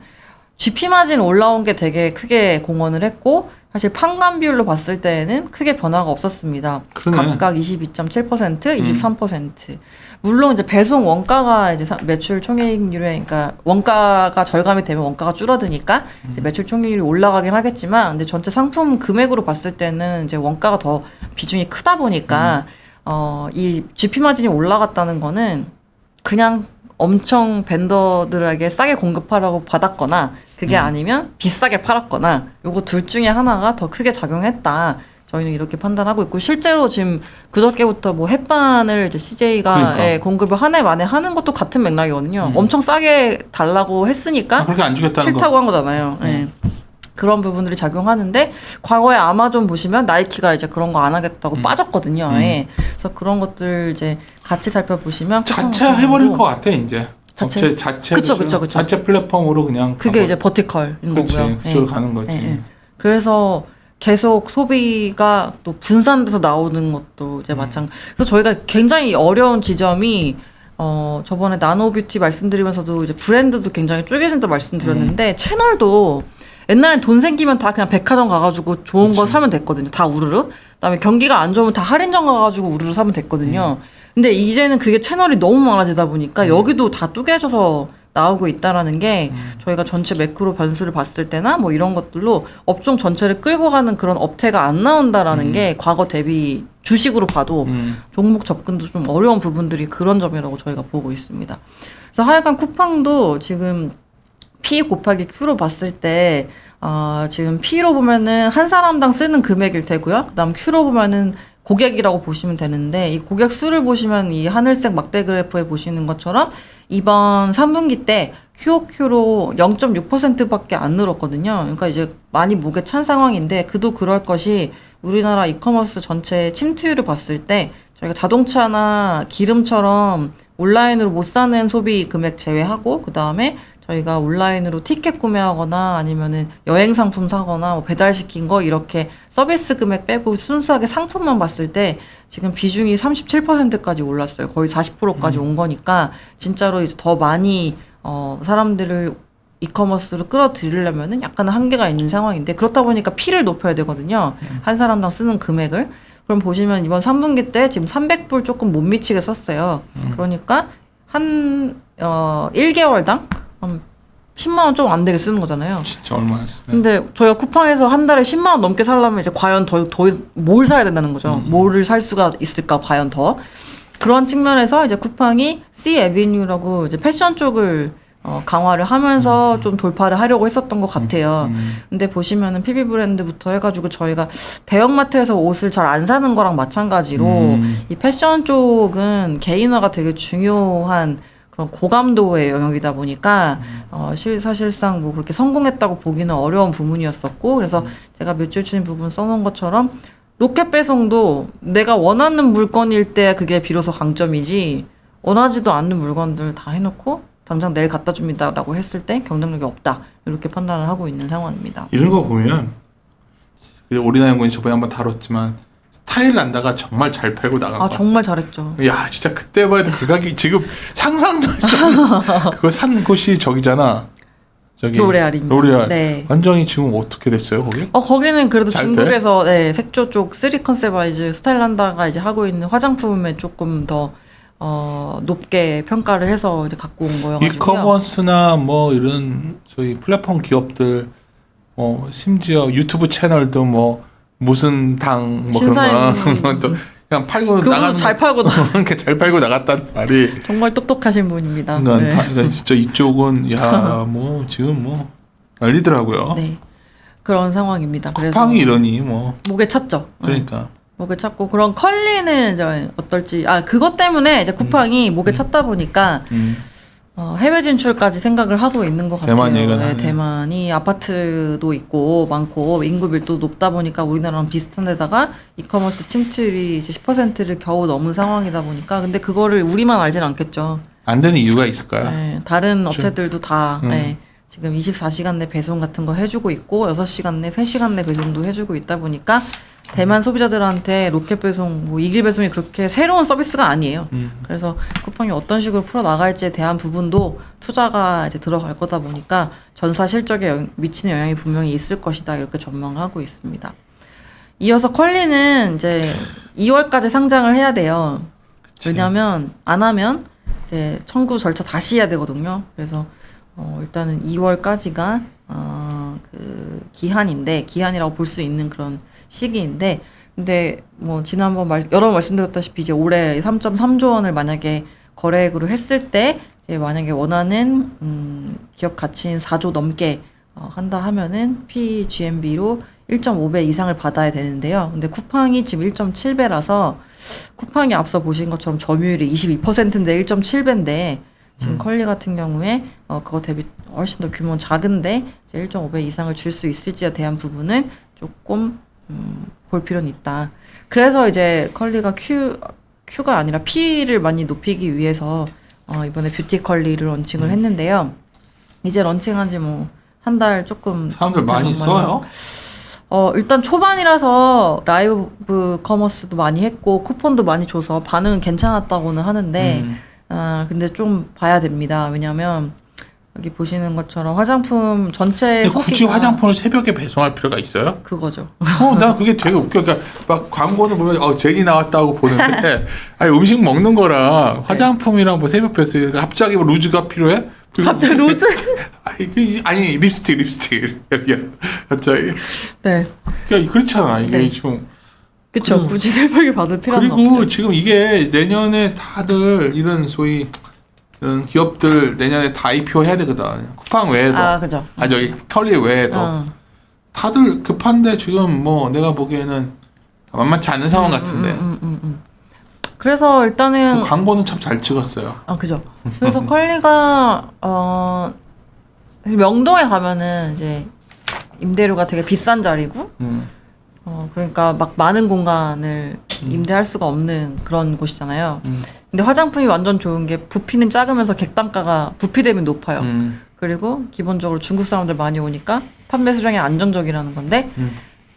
[SPEAKER 5] GP 마진 올라온 게 되게 크게 공헌을 했고, 사실 판관 비율로 봤을 때는 크게 변화가 없었습니다.
[SPEAKER 4] 그러네.
[SPEAKER 5] 각각 22.7%, 23%. 물론 이제 배송 원가가 이제 매출 총이익률에, 그러니까 원가가 절감이 되면 원가가 줄어드니까 이제 매출 총이익률이 올라가긴 하겠지만, 근데 전체 상품 금액으로 봤을 때는 이제 원가가 더 비중이 크다 보니까 이 GP 마진이 올라갔다는 거는 그냥 엄청 벤더들에게 싸게 공급하라고 받았거나, 그게 아니면 비싸게 팔았거나, 요거 둘 중에 하나가 더 크게 작용했다. 저희는 이렇게 판단하고 있고, 실제로 지금 그저께부터 뭐 햇반을 이제 CJ가
[SPEAKER 4] 그러니까.
[SPEAKER 5] 공급을 한 해 만에 하는 것도 같은 맥락이거든요. 엄청 싸게 달라고 했으니까
[SPEAKER 4] 그렇게 안 주겠다는
[SPEAKER 5] 싫다고
[SPEAKER 4] 거.
[SPEAKER 5] 한 거잖아요. 예. 그런 부분들이 작용하는데, 과거에 아마존 보시면 나이키가 이제 그런 거 안 하겠다고 빠졌거든요. 예. 그래서 그런 것들 이제 같이 살펴보시면
[SPEAKER 4] 자체 해버릴 것 같아 이제.
[SPEAKER 5] 자체?
[SPEAKER 4] 업체 자체
[SPEAKER 5] 그쵸.
[SPEAKER 4] 자체 플랫폼으로 그냥
[SPEAKER 5] 그게
[SPEAKER 4] 가버-
[SPEAKER 5] 이제 버티컬인
[SPEAKER 4] 그렇지
[SPEAKER 5] 거고요.
[SPEAKER 4] 그쪽으로
[SPEAKER 5] 예.
[SPEAKER 4] 가는 거지.
[SPEAKER 5] 예. 그래서 계속 소비가 또 분산돼서 나오는 것도 이제 마찬가지. 그래서 저희가 굉장히 어려운 지점이 저번에 나노뷰티 말씀드리면서도 이제 브랜드도 굉장히 쪼개진다 말씀드렸는데, 채널도 옛날엔 돈 생기면 다 그냥 백화점 가가지고 좋은 거 사면 됐거든요. 다 우르르. 그다음에 경기가 안 좋으면 다 할인점 가가지고 우르르 사면 됐거든요. 근데 이제는 그게 채널이 너무 많아지다 보니까 여기도 다 쪼개져서 나오고 있다라는 게 저희가 전체 매크로 변수를 봤을 때나 뭐 이런 것들로 업종 전체를 끌고 가는 그런 업태가 안 나온다라는 게 과거 대비 주식으로 봐도 종목 접근도 좀 어려운 부분들이 그런 점이라고 저희가 보고 있습니다. 그래서 하여간 쿠팡도 지금 P 곱하기 Q로 봤을 때 지금 P로 보면은 한 사람당 쓰는 금액일 테고요. 그다음 Q로 보면은 고객이라고 보시면 되는데, 이 고객 수를 보시면 이 하늘색 막대 그래프에 보시는 것처럼 이번 3분기 때 QOQ로 0.6%밖에 안 늘었거든요. 그러니까 이제 많이 목에 찬 상황인데, 그도 그럴 것이 우리나라 이커머스 전체 침투율을 봤을 때 저희가 자동차나 기름처럼 온라인으로 못 사는 소비 금액 제외하고, 그 다음에 저희가 온라인으로 티켓 구매하거나 아니면은 여행 상품 사거나 뭐 배달시킨 거 이렇게 서비스 금액 빼고 순수하게 상품만 봤을 때 지금 비중이 37%까지 올랐어요. 거의 40%까지 온 거니까 진짜로 이제 더 많이 사람들을 이커머스로 끌어들이려면은 약간은 한계가 있는 상황인데, 그렇다 보니까 P를 높여야 되거든요. 한 사람당 쓰는 금액을. 그럼 보시면 이번 3분기 때 지금 300불 조금 못 미치게 썼어요. 그러니까 한 1개월당 10만 원 좀 안 되게 쓰는 거잖아요.
[SPEAKER 4] 진짜 얼마나 쓰네.
[SPEAKER 5] 근데 저희가 쿠팡에서 한 달에 10만 원 넘게 살려면 이제 과연 더 뭘 사야 된다는 거죠. 뭐를 살 수가 있을까 과연 더. 그런 측면에서 이제 쿠팡이 C 에비뉴라고 이제 패션 쪽을 강화를 하면서 좀 돌파를 하려고 했었던 것 같아요. 근데 보시면은 PB 브랜드부터 해가지고 저희가 대형마트에서 옷을 잘 안 사는 거랑 마찬가지로 이 패션 쪽은 개인화가 되게 중요한 그런 고감도의 영역이다 보니까 사실상 뭐 그렇게 성공했다고 보기는 어려운 부분이었었고, 그래서 제가 며칠 전에 부분 써놓은 것처럼 로켓 배송도 내가 원하는 물건일 때 그게 비로소 강점이지, 원하지도 않는 물건들 다 해놓고 당장 내일 갖다 줍니다라고 했을 때 경쟁력이 없다, 이렇게 판단을 하고 있는 상황입니다.
[SPEAKER 4] 이런 거 보면 오리나 연구원이 저번에 한번 다뤘지만 스타일 난다가 정말 잘 팔고 나간
[SPEAKER 5] 아
[SPEAKER 4] 거야.
[SPEAKER 5] 정말 잘했죠.
[SPEAKER 4] 야 진짜 그때 봐도 그 가격이 지금 상상도 할 수 없는 그거 산 곳이 저기잖아. 저기
[SPEAKER 5] 로레알입니다.
[SPEAKER 4] 로레알.
[SPEAKER 5] 네.
[SPEAKER 4] 완전히 지금 어떻게 됐어요 거기?
[SPEAKER 5] 거기는 그래도
[SPEAKER 4] 잘
[SPEAKER 5] 중국에서 네, 색조 쪽 3 컨셉와이즈 스타일란다가 이제 하고 있는 화장품에 조금 더 높게 평가를 해서 이제 갖고 온 거여가지고요.
[SPEAKER 4] 이커머스나 뭐 이런 저희 플랫폼 기업들 심지어 유튜브 채널도 뭐 무슨 당 뭐 그런
[SPEAKER 5] 신사임
[SPEAKER 4] 거또 그냥 팔고
[SPEAKER 5] 그분도
[SPEAKER 4] 나가는
[SPEAKER 5] 잘 팔고
[SPEAKER 4] 이렇게 잘 팔고 나갔단 말이.
[SPEAKER 5] 정말 똑똑하신 분입니다.
[SPEAKER 4] 난
[SPEAKER 5] 네.
[SPEAKER 4] 그러니까 진짜 이쪽은 야 뭐 지금 뭐 난리더라고요.
[SPEAKER 5] 네. 그런 상황입니다. 그래서
[SPEAKER 4] 쿠팡이 이러니 뭐
[SPEAKER 5] 목에 찼죠. 네.
[SPEAKER 4] 그러니까
[SPEAKER 5] 목에 찼고 그런 컬리는 이제 어떨지 그것 때문에 이제 쿠팡이 목에 찼다 보니까 해외 진출까지 생각을 하고 있는 것 같아요.
[SPEAKER 4] 대만 얘기가
[SPEAKER 5] 네,
[SPEAKER 4] 나네.
[SPEAKER 5] 대만이 아파트도 있고 많고 인구 밀도 높다 보니까 우리나라랑 비슷한 데다가 이커머스 침투율이 이제 10%를 겨우 넘은 상황이다 보니까 근데 그거를 우리만 알진 않겠죠.
[SPEAKER 4] 안 되는 이유가 있을 거야.
[SPEAKER 5] 네, 다른 업체들도 다
[SPEAKER 4] 음.
[SPEAKER 5] 네, 지금 24시간 내 배송 같은 거 해주고 있고 6시간 내 3시간 내 배송도 해주고 있다 보니까 대만 소비자들한테 로켓 배송, 뭐 이길 배송이 그렇게 새로운 서비스가 아니에요. 그래서 쿠팡이 어떤 식으로 풀어 나갈지에 대한 부분도 투자가 이제 들어갈 거다 보니까 전사 실적에 미치는 영향이 분명히 있을 것이다 이렇게 전망하고 있습니다. 이어서 컬리는 이제 2월까지 상장을 해야 돼요.
[SPEAKER 4] 그치.
[SPEAKER 5] 왜냐하면 안 하면 이제 청구 절차 다시 해야 되거든요. 그래서 일단은 2월까지가 그 기한이라고 볼 수 있는 그런 시기인데, 근데 뭐 지난번 여러 번 말씀드렸다시피 이제 올해 3.3조 원을 만약에 거래액으로 했을 때 이제 만약에 원하는 기업 가치인 4조 넘게 한다 하면은 PGMB로 1.5배 이상을 받아야 되는데요. 근데 쿠팡이 지금 1.7배라서 쿠팡이 앞서 보신 것처럼 점유율이 22%인데 1.7배인데 지금 컬리 같은 경우에 그거 대비 훨씬 더 규모는 작은데 이제 1.5배 이상을 줄 수 있을지에 대한 부분은 조금 볼 필요는 있다. 그래서 이제 컬리가 Q가 아니라 P를 많이 높이기 위해서 이번에 뷰티 컬리를 런칭을 했는데요. 이제 런칭한 지 뭐 한 달 조금
[SPEAKER 4] 사람들 많이
[SPEAKER 5] 되는
[SPEAKER 4] 써요?
[SPEAKER 5] 일단 초반이라서 라이브 커머스도 많이 했고 쿠폰도 많이 줘서 반응은 괜찮았다고는 하는데 근데 좀 봐야 됩니다. 왜냐면 여기 보시는 것처럼 화장품 전체
[SPEAKER 4] 근데 굳이
[SPEAKER 5] 소비가
[SPEAKER 4] 화장품을 새벽에 배송할 필요가 있어요?
[SPEAKER 5] 그거죠.
[SPEAKER 4] 나 그게 되게 웃겨. 그러니까 막 광고는 보면 제니 나왔다고 보는데 아니 음식 먹는 거랑 화장품이랑 뭐 새벽 배송 갑자기 뭐 루즈가 필요해?
[SPEAKER 5] 갑자기 로즈?
[SPEAKER 4] 아니 립스틱 여기야 갑자기.
[SPEAKER 5] 네.
[SPEAKER 4] 그러니까 그렇잖아 이게
[SPEAKER 5] 네.
[SPEAKER 4] 지금.
[SPEAKER 5] 그쵸. 굳이 새벽에 받을 필요는
[SPEAKER 4] 그리고
[SPEAKER 5] 없죠.
[SPEAKER 4] 지금 이게 내년에 다들 이런 소위 이런 기업들 내년에 다 IPO 해야 되거든. 쿠팡 외에도.
[SPEAKER 5] 그죠.
[SPEAKER 4] 저기 컬리 외에도. 다들 급한데 지금 뭐 내가 보기에는 만만치 않은 상황 같은데.
[SPEAKER 5] 그래서 일단은
[SPEAKER 4] 그 광고는 참 잘 찍었어요.
[SPEAKER 5] 그죠. 그래서 컬리가 명동에 가면은 이제 임대료가 되게 비싼 자리고 그러니까 막 많은 공간을 임대할 수가 없는 그런 곳이잖아요. 근데 화장품이 완전 좋은 게 부피는 작으면서 객단가가 부피 대비 높아요. 그리고 기본적으로 중국 사람들 많이 오니까 판매 수량이 안정적이라는 건데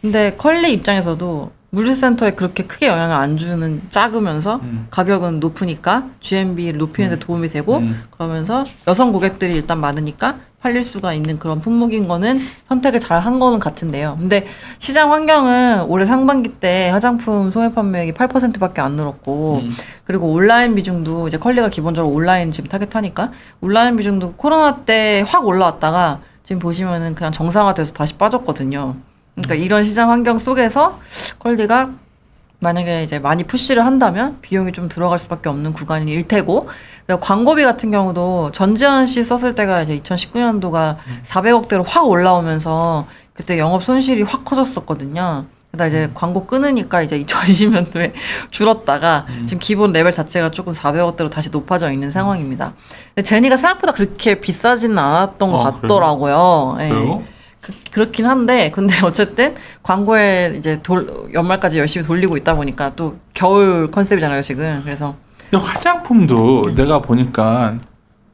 [SPEAKER 5] 근데 컬리 입장에서도 물류센터에 그렇게 크게 영향을 안 주는 작으면서 가격은 높으니까 GMB를 높이는 데 도움이 되고 그러면서 여성 고객들이 일단 많으니까 팔릴 수가 있는 그런 품목인 거는 선택을 잘 한 거는 같은데요. 근데 시장 환경은 올해 상반기 때 화장품 소매 판매액이 8%밖에 안 늘었고 그리고 온라인 비중도 이제 컬리가 기본적으로 온라인 지금 타겟하니까 온라인 비중도 코로나 때 확 올라왔다가 지금 보시면은 그냥 정상화돼서 다시 빠졌거든요. 그러니까 이런 시장 환경 속에서 컬리가 만약에 이제 많이 푸시를 한다면 비용이 좀 들어갈 수밖에 없는 구간일 테고 광고비 같은 경우도 전지현 씨 썼을 때가 이제 2019년도가 400억대로 확 올라오면서 그때 영업 손실이 확 커졌었거든요. 그러다 이제 광고 끊으니까 이제 2020년도에 줄었다가 지금 기본 레벨 자체가 조금 400억대로 다시 높아져 있는 상황입니다. 근데 제니가 생각보다 그렇게 비싸지는 않았던 것 같더라고요. 예.
[SPEAKER 4] 그래요?
[SPEAKER 5] 그렇긴 한데 근데 어쨌든 광고에 이제 연말까지 열심히 돌리고 있다 보니까 또 겨울 컨셉이잖아요 지금. 그래서
[SPEAKER 4] 근데 화장품도 내가 보니까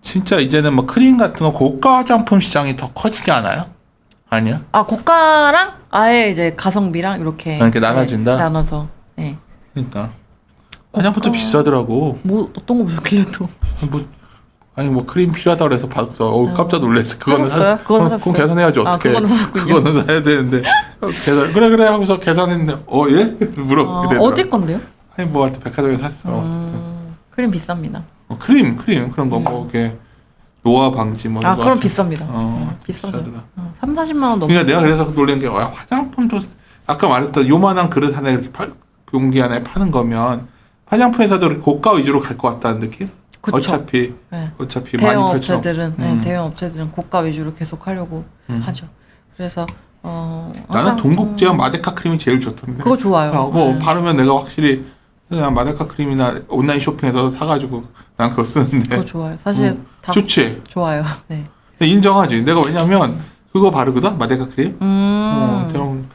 [SPEAKER 4] 진짜 이제는 뭐 크림 같은 거 고가 화장품 시장이 더 커지지 않아요? 아니야?
[SPEAKER 5] 고가랑 아예 이제 가성비랑 이렇게
[SPEAKER 4] 이렇게 나눠진다?
[SPEAKER 5] 나눠서 네.
[SPEAKER 4] 그러니까 화장품도 비싸더라고.
[SPEAKER 5] 뭐 어떤 거 보셨길래 또?
[SPEAKER 4] 뭐 아니 뭐 크림 필요하다고 그래서 받았어. 깜짝 놀랐어. 그거는
[SPEAKER 5] 사셨어요? 그건
[SPEAKER 4] 그건 계산해야지 어떻게?
[SPEAKER 5] 그거는 사셨군요.
[SPEAKER 4] 그거는 사야 되는데 계산 그래 하면서 계산했는데 예? 물어보게 되더라고.
[SPEAKER 5] 어디 건데요?
[SPEAKER 4] 아니 뭐 하여튼 백화점에 샀어.
[SPEAKER 5] 크림 비쌉니다.
[SPEAKER 4] 크림 그런 거 뭐 이게 노화 방지 뭐 이런 거
[SPEAKER 5] 그럼
[SPEAKER 4] 같은-
[SPEAKER 5] 비쌉니다.
[SPEAKER 4] 비싸더라.
[SPEAKER 5] 비싸더라. 3, 40만 원 넘게.
[SPEAKER 4] 그러니까 내가 그래서 놀란 게 화장품도 아까 말했던 요만한 그릇 하나에 이렇게 용기 하나에 파는 거면 화장품 회사도 이렇게 고가 위주로 갈 것 같다는 느낌?
[SPEAKER 5] 그쵸.
[SPEAKER 4] 어차피
[SPEAKER 5] 네.
[SPEAKER 4] 많이
[SPEAKER 5] 대형
[SPEAKER 4] 펼쳐.
[SPEAKER 5] 업체들은 대형 업체들은 고가 위주로 계속 하려고 하죠. 그래서
[SPEAKER 4] 나는
[SPEAKER 5] 화장품-
[SPEAKER 4] 동국제약 마데카 크림이 제일 좋던데.
[SPEAKER 5] 그거 좋아요.
[SPEAKER 4] 그거
[SPEAKER 5] 네.
[SPEAKER 4] 바르면 내가 확실히 그냥 마데카 크림이나 온라인 쇼핑에서 사가지고 난 그거 쓰는데
[SPEAKER 5] 그거 좋아요. 사실 다
[SPEAKER 4] 좋지.
[SPEAKER 5] 좋아요. 네.
[SPEAKER 4] 인정하지. 내가 왜냐면 그거 바르거든 마데카 크림. 그럼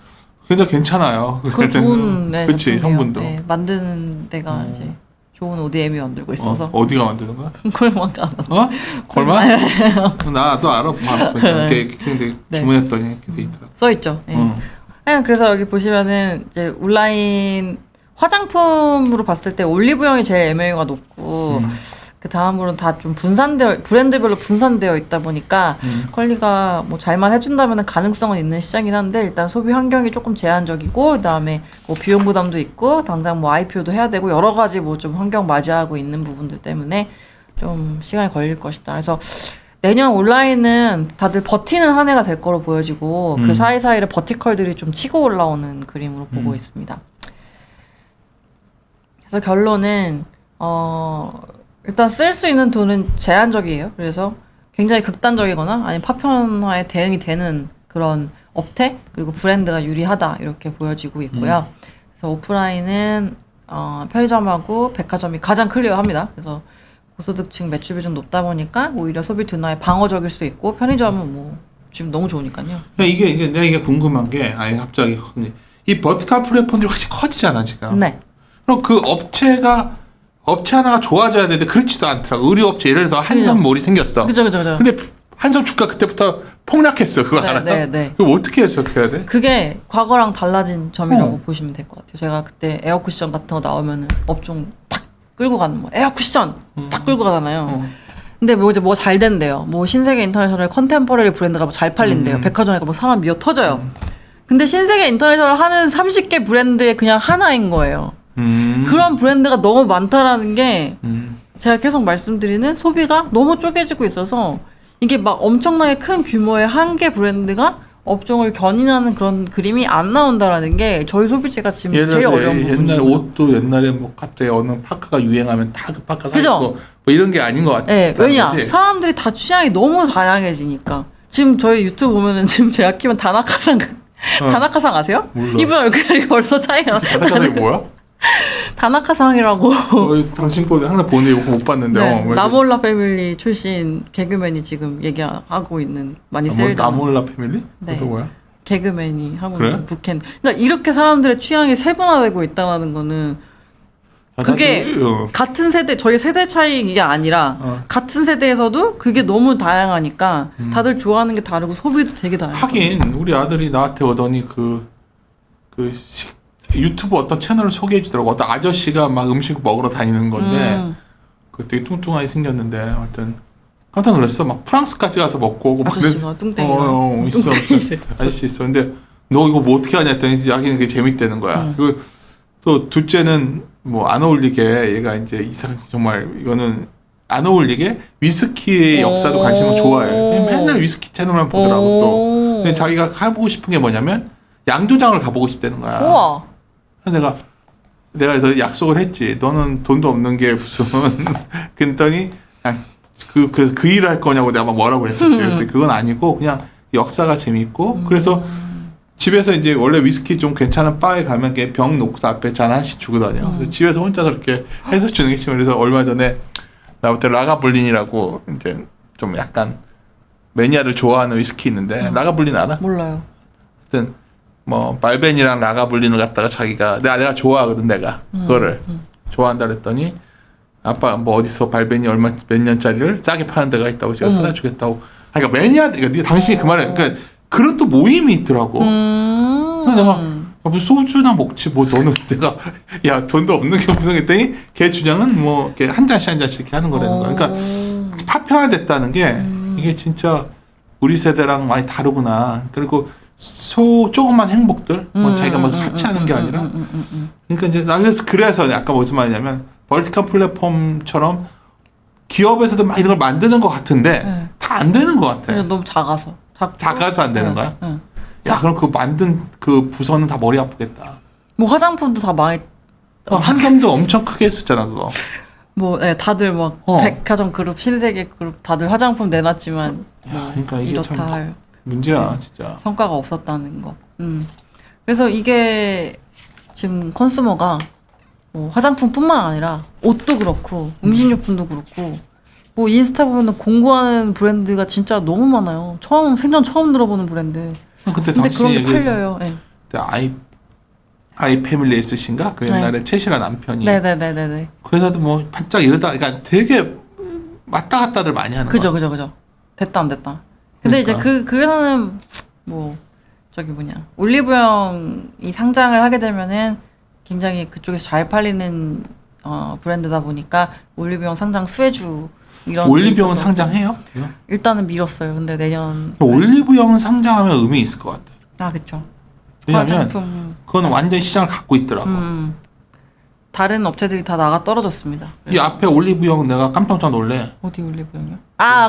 [SPEAKER 4] 굉장히 괜찮아요.
[SPEAKER 5] 그거 좋은 네,
[SPEAKER 4] 그치
[SPEAKER 5] 제품이에요.
[SPEAKER 4] 성분도.
[SPEAKER 5] 네, 만드는 데가 이제 좋은 ODM이 만들고 있어서
[SPEAKER 4] 어디가 만드는 거야?
[SPEAKER 5] 그걸만 가.
[SPEAKER 4] 어? 걸마? 나도 알아. 바로 근데
[SPEAKER 5] 네.
[SPEAKER 4] 주문했더니 이렇게 돼 있더라.
[SPEAKER 5] 써 있죠. 네. 그래서 여기 보시면은 이제 온라인 화장품으로 봤을 때 올리브영이 제일 MAU가 높고 그 다음으로는 다 좀 브랜드별로 분산되어 있다 보니까 퀄리가 뭐 잘만 해준다면 가능성은 있는 시장이긴 한데 일단 소비 환경이 조금 제한적이고 그다음에 뭐 비용 부담도 있고 당장 뭐 IPO도 해야 되고 여러 가지 뭐 좀 환경 맞이하고 있는 부분들 때문에 좀 시간이 걸릴 것이다. 그래서 내년 온라인은 다들 버티는 한 해가 될 거로 보여지고 그 사이사이를 버티컬들이 좀 치고 올라오는 그림으로 보고 있습니다. 그래서 결론은 일단 쓸 수 있는 돈은 제한적이에요. 그래서 굉장히 극단적이거나 아니면 파편화에 대응이 되는 그런 업태 그리고 브랜드가 유리하다 이렇게 보여지고 있고요. 그래서 오프라인은 편의점하고 백화점이 가장 클리어합니다. 그래서 고소득층 매출 비중 높다 보니까 오히려 소비 둔화에 방어적일 수 있고 편의점은 뭐 지금 너무 좋으니까요.
[SPEAKER 4] 이게 내가 이게 궁금한 게 아니 갑자기 이 버티컬 플랫폼들이 확실히 커지잖아 지금.
[SPEAKER 5] 네.
[SPEAKER 4] 그럼 그 업체 하나가 좋아져야 되는데 그렇지도 않더라고. 의류업체 예를 들어서 한섬몰이 생겼어.
[SPEAKER 5] 그죠.
[SPEAKER 4] 근데 한섬 주가 그때부터 폭락했어. 그거 알아요?
[SPEAKER 5] 네.
[SPEAKER 4] 그럼 어떻게 해석해야 돼?
[SPEAKER 5] 그게 과거랑 달라진 점이라고 보시면 될 것 같아요. 제가 그때 에어쿠션 같은 거 나오면은 업종 딱 끌고 가는 뭐 에어쿠션 딱 끌고 가잖아요. 근데 뭐 이제 뭐 잘 된대요. 뭐 신세계 인터내셔널 컨템퍼러리 브랜드가 뭐 잘 팔린대요. 백화점에 가면 사람 미어 터져요. 근데 신세계 인터내셔널 하는 30개 브랜드의 그냥 하나인 거예요. 그런 브랜드가 너무 많다라는 게 제가 계속 말씀드리는 소비가 너무 쪼개지고 있어서 이게 막 엄청나게 큰 규모의 한 개 브랜드가 업종을 견인하는 그런 그림이 안 나온다라는 게 저희 소비재가 지금
[SPEAKER 4] 예를
[SPEAKER 5] 제일
[SPEAKER 4] 들어서
[SPEAKER 5] 어려운
[SPEAKER 4] 옛날
[SPEAKER 5] 부분이에요.
[SPEAKER 4] 옷도 옛날에 뭐 갑자기 어느 파카가 유행하면 다 그 파카 사
[SPEAKER 5] 그죠?
[SPEAKER 4] 입고 뭐 이런 게 아닌 것 같아.
[SPEAKER 5] 네, 왜냐 사람들이 다 취향이 너무 다양해지니까 지금 저희 유튜브 보면은 지금 제가 키면 다나카상 다나카상 아세요?
[SPEAKER 4] 몰라.
[SPEAKER 5] 이분 얼굴이 벌써 차이가
[SPEAKER 4] 다나카상이 뭐야?
[SPEAKER 5] 다나카상이라고
[SPEAKER 4] 당신 거 항상 보는데 이거 못 봤는데.
[SPEAKER 5] 네,
[SPEAKER 4] 왜
[SPEAKER 5] 나몰라 패밀리 출신 개그맨이 지금 얘기하고 있는 많이 쓰이던
[SPEAKER 4] 나몰라 패밀리?
[SPEAKER 5] 네.
[SPEAKER 4] 그것도 뭐야?
[SPEAKER 5] 개그맨이 하고
[SPEAKER 4] 그래?
[SPEAKER 5] 있는 북캔. 그러니까 이렇게 사람들의 취향이 세분화되고 있다는 거는 그게 같은 세대 저희 세대 차이가 아니라 같은 세대에서도 그게 너무 다양하니까 다들 좋아하는 게 다르고 소비도 되게 다양해요.
[SPEAKER 4] 하긴 우리 아들이 나한테 오더니 유튜브 어떤 채널을 소개해 주더라고. 어떤 아저씨가 막 음식 먹으러 다니는 건데 그 되게 뚱뚱하게 생겼는데 하여튼 깜짝 놀랐어. 막 프랑스까지 가서 먹고 오고 막
[SPEAKER 5] 아저씨가 뚱땡이가
[SPEAKER 4] 있어. 아저씨 있어. 근데 너 이거 뭐 어떻게 하냐 했더니 자기는 그게 재밌다는 거야. 그리고 또 둘째는 뭐 안 어울리게 얘가 이제 이상 정말 이거는 안 어울리게 위스키의 역사도 관심을 좋아해. 맨날 위스키 채널만 보더라고 또. 근데 자기가 가보고 싶은 게 뭐냐면 양조장을 가보고 싶다는 거야.
[SPEAKER 5] 우와.
[SPEAKER 4] 그래서 내가 그래서 약속을 했지. 너는 돈도 없는 게 무슨 그랬더니 그냥 그래서 그 일을 할 거냐고 내가 막 뭐라고 그랬었지. 그랬더니 그건 아니고 그냥 역사가 재밌고 그래서 집에서 이제 원래 위스키 좀 괜찮은 바에 가면 병 놓고서 앞에 잔 하나씩 주거든요. 그래서 집에서 혼자서 이렇게 해서 주는 게 심해. 그래서 얼마 전에 나한테 라가블린이라고 이제 좀 약간 매니아들 좋아하는 위스키 있는데 라가블린 알아?
[SPEAKER 5] 몰라요.
[SPEAKER 4] 하여튼 뭐 말벤이랑 라가블린을 갖다가 자기가 내가 좋아하거든 내가 그거를 좋아한다 그랬더니 아빠 뭐 어디서 발벤이 얼마 몇 년짜리를 싸게 파는 데가 있다고 제가 사다 주겠다고. 그러니까 매니아 그러니까 당신이 그 말에 그러니까 그런 또 모임이 있더라고. 그래서 내가 뭐 소주나 먹지 뭐 너는 내가 야 돈도 없는 게 무슨 했더니 걔 주량은 뭐 이렇게 한 잔씩 이렇게 하는 거라는 거야. 그러니까 파편화됐다는 게 이게 진짜 우리 세대랑 많이 다르구나. 그리고 조그만 행복들 뭐 자기가 막 사치하는 게 아니라 그러니까 이제 나 그래서 아까 무슨 말이냐면 벌티컬 플랫폼처럼 기업에서도 막 이런 걸 만드는 것 같은데
[SPEAKER 5] 네.
[SPEAKER 4] 다 안 되는 것 같아.
[SPEAKER 5] 그래서 너무 작아서.
[SPEAKER 4] 작아서 안 되는 거야?
[SPEAKER 5] 네.
[SPEAKER 4] 야 그럼 그 만든 그 부서는 다 머리 아프겠다.
[SPEAKER 5] 뭐 화장품도 다 망했.
[SPEAKER 4] 한섬도 엄청 크게 했었잖아 그거.
[SPEAKER 5] 뭐 네, 다들 막 백화점 그룹, 신세계 그룹 다들 화장품 내놨지만
[SPEAKER 4] 야, 그러니까 이게
[SPEAKER 5] 이렇다
[SPEAKER 4] 참
[SPEAKER 5] 할
[SPEAKER 4] 문제야 진짜.
[SPEAKER 5] 성과가 없었다는 거. 그래서 이게 지금 컨슈머가 뭐 화장품뿐만 아니라 옷도 그렇고 음식료품도 그렇고 뭐 인스타 보면은 공구하는 브랜드가 진짜 너무 많아요. 생전 처음 들어보는 브랜드.
[SPEAKER 4] 그때
[SPEAKER 5] 근데
[SPEAKER 4] 당시
[SPEAKER 5] 그런 게
[SPEAKER 4] 얘기해서
[SPEAKER 5] 팔려요. 네.
[SPEAKER 4] 그때 아이 패밀리 S신가 그 옛날에 채시라 남편이
[SPEAKER 5] 네네네네네.
[SPEAKER 4] 그 회사도 뭐 반짝 이러다 그러니까 되게 왔다 갔다들 많이 하는
[SPEAKER 5] 그죠,
[SPEAKER 4] 거야.
[SPEAKER 5] 그죠. 됐다 안 됐다. 근데
[SPEAKER 4] 그러니까.
[SPEAKER 5] 이제 그 회사는 뭐 저기 뭐냐 올리브영이 상장을 하게 되면은 굉장히 그쪽에서 잘 팔리는 브랜드다 보니까 올리브영 상장 수혜주 이런
[SPEAKER 4] 올리브영은
[SPEAKER 5] 게 있어서
[SPEAKER 4] 상장해요?
[SPEAKER 5] 일단은 미뤘어요. 근데 내년
[SPEAKER 4] 올리브영은 상장하면 의미 있을 것 같아.
[SPEAKER 5] 그쵸.
[SPEAKER 4] 왜냐면
[SPEAKER 5] 화장품
[SPEAKER 4] 그건 완전 시장을 갖고 있더라고.
[SPEAKER 5] 다른 업체들이 다 나가 떨어졌습니다.
[SPEAKER 4] 이 앞에 올리브영 내가 깜짝 놀래.
[SPEAKER 5] 어디 올리브영이요?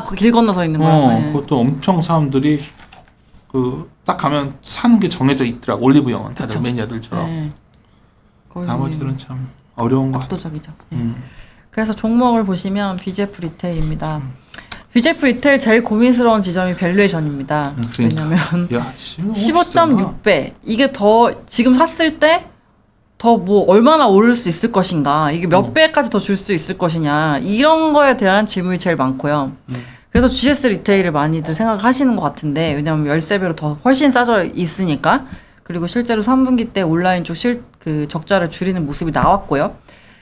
[SPEAKER 5] 그 길 건너서 있는 거야. 네.
[SPEAKER 4] 그것도 엄청 사람들이 그 딱 가면 사는 게 정해져 있더라고. 올리브영은 다들
[SPEAKER 5] 그쵸.
[SPEAKER 4] 매니아들처럼.
[SPEAKER 5] 네. 거의
[SPEAKER 4] 나머지는 참 어려운 것 같아.
[SPEAKER 5] 압도적이죠. 그래서 종목을 보시면 BJF 리테일입니다. BJF 리테일 제일 고민스러운 지점이 밸류에이션입니다.
[SPEAKER 4] 그러니까.
[SPEAKER 5] 왜냐면
[SPEAKER 4] 야,
[SPEAKER 5] 15.6배 이게 더 지금 샀을 때 더 뭐 얼마나 오를 수 있을 것인가 이게 몇 배까지 더 줄 수 있을 것이냐 이런 거에 대한 질문이 제일 많고요. 그래서 GS 리테일을 많이들 생각하시는 것 같은데 왜냐면 13배로 더 훨씬 싸져 있으니까 그리고 실제로 3분기 때 온라인 쪽 그 적자를 줄이는 모습이 나왔고요.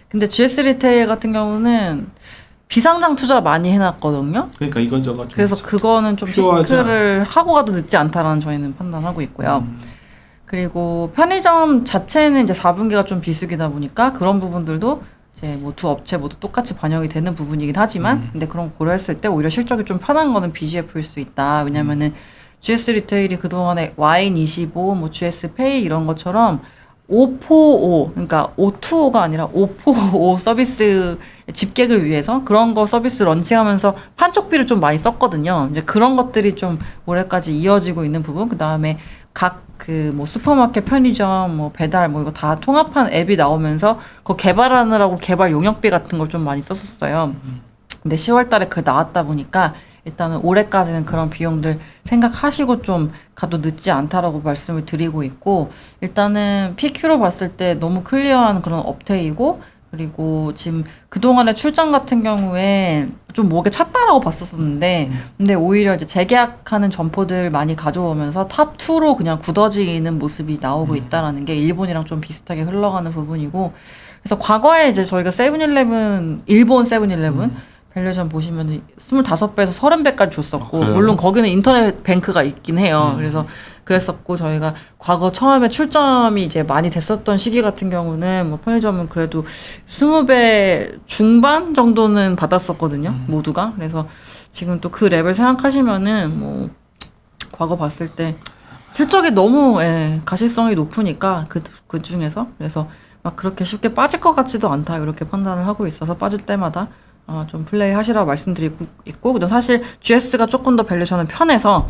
[SPEAKER 5] 근데 GS 리테일 같은 경우는 비상장 투자 많이 해놨거든요.
[SPEAKER 4] 그러니까 이거저거.
[SPEAKER 5] 그래서 그거는 좀
[SPEAKER 4] 필요하지
[SPEAKER 5] 체크를 하고 가도 늦지 않다라는 저희는 판단하고 있고요. 그리고 편의점 자체는 이제 4분기가 좀 비수기다 보니까 그런 부분들도 이제 뭐 두 업체 모두 똑같이 반영이 되는 부분이긴 하지만 근데 그런 거 고려했을 때 오히려 실적이 좀 편한 거는 BGF일 수 있다. 왜냐면은 GS 리테일이 그동안에 와인25, 뭐 GS 페이 이런 것처럼 5포5 그러니까 525가 아니라 5포5 서비스 집객을 위해서 그런 거 서비스 런칭하면서 판촉비를 좀 많이 썼거든요. 이제 그런 것들이 좀 올해까지 이어지고 있는 부분. 그다음에 각 그 뭐 슈퍼마켓, 편의점, 뭐 배달 뭐 이거 다 통합한 앱이 나오면서 그거 개발하느라고 개발 용역비 같은 걸 좀 많이 썼었어요. 근데 10월 달에 그게 나왔다 보니까 일단은 올해까지는 그런 비용들 생각하시고 좀 가도 늦지 않다라고 말씀을 드리고 있고 일단은 PQ로 봤을 때 너무 클리어한 그런 업태이고 그리고 지금 그동안의 출장 같은 경우에 좀 목에 찼다라고 봤었었는데 근데 오히려 이제 재계약하는 점포들 많이 가져오면서 탑2로 그냥 굳어지는 모습이 나오고 있다라는 게 일본이랑 좀 비슷하게 흘러가는 부분이고 그래서 과거에 이제 저희가 세븐일레븐 일본 세븐일레븐 밸류에이션 보시면 25배에서 30배까지 줬었고
[SPEAKER 4] 그래요?
[SPEAKER 5] 물론 거기는 인터넷 뱅크가 있긴 해요. 그래서 그랬었고 저희가 과거 처음에 출점이 이제 많이 됐었던 시기 같은 경우는 뭐 편의점은 그래도 20배 중반 정도는 받았었거든요. 모두가. 그래서 지금 또 그 레벨 생각하시면은 뭐 과거 봤을 때 실적이 너무 가시성이 높으니까 그 중에서 그래서 막 그렇게 쉽게 빠질 것 같지도 않다 이렇게 판단을 하고 있어서 빠질 때마다 좀 플레이 하시라고 말씀드리고 있고, 근데 사실 GS가 조금 더 밸류션은 편해서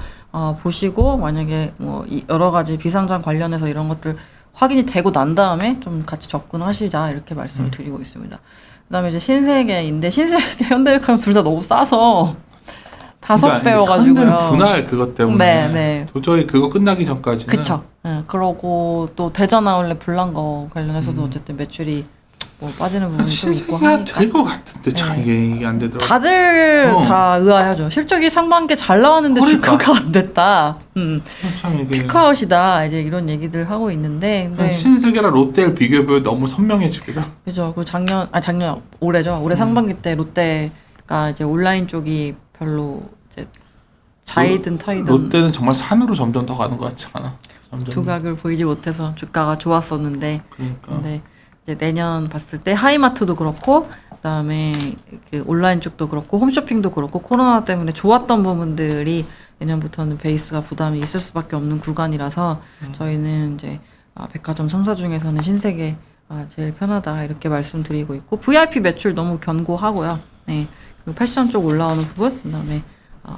[SPEAKER 5] 보시고 만약에 뭐 여러 가지 비상장 관련해서 이런 것들 확인이 되고 난 다음에 좀 같이 접근하시자 이렇게 말씀을 드리고 있습니다. 그다음에 이제 신세계인데 신세계 현대백화점 둘 다 너무 싸서 5배여가지고요.
[SPEAKER 4] 현대는 분할 그것 때문에
[SPEAKER 5] 네.
[SPEAKER 4] 도저히 그거 끝나기 전까지는
[SPEAKER 5] 그쵸. 네, 그러고 또 대전 아울렛 불난 거 관련해서도 어쨌든 매출이 뭐 빠지는 부분이 좀 있고
[SPEAKER 4] 신세계가
[SPEAKER 5] 하니까
[SPEAKER 4] 될것 같은데 참 이게 안 되더라고.
[SPEAKER 5] 다들 다 의아해하죠. 실적이 상반기에 잘 나왔는데
[SPEAKER 4] 그러니까.
[SPEAKER 5] 주가가 안 됐다.
[SPEAKER 4] 참 이게
[SPEAKER 5] 피크아웃이다. 이제 이런 얘기들 하고 있는데 근데
[SPEAKER 4] 신세계랑 롯데를 비교해보면 너무 선명해지거든.
[SPEAKER 5] 그죠. 그리고 작년 올해죠. 올해 상반기 때 롯데가 이제 온라인 쪽이 별로 이제 자이든 타이든
[SPEAKER 4] 롯데는 정말 산으로 점점 더 가는 것 같지 않아? 점점.
[SPEAKER 5] 두각을 보이지 못해서 주가가 좋았었는데
[SPEAKER 4] 그러니까.
[SPEAKER 5] 근데 이제 내년 봤을 때 하이마트도 그렇고 그다음에 그 온라인 쪽도 그렇고 홈쇼핑도 그렇고 코로나 때문에 좋았던 부분들이 내년부터는 베이스가 부담이 있을 수밖에 없는 구간이라서 저희는 이제 백화점 상사 중에서는 신세계 제일 편하다 이렇게 말씀드리고 있고 VIP 매출 너무 견고하고요. 네. 그 패션 쪽 올라오는 부분 그다음에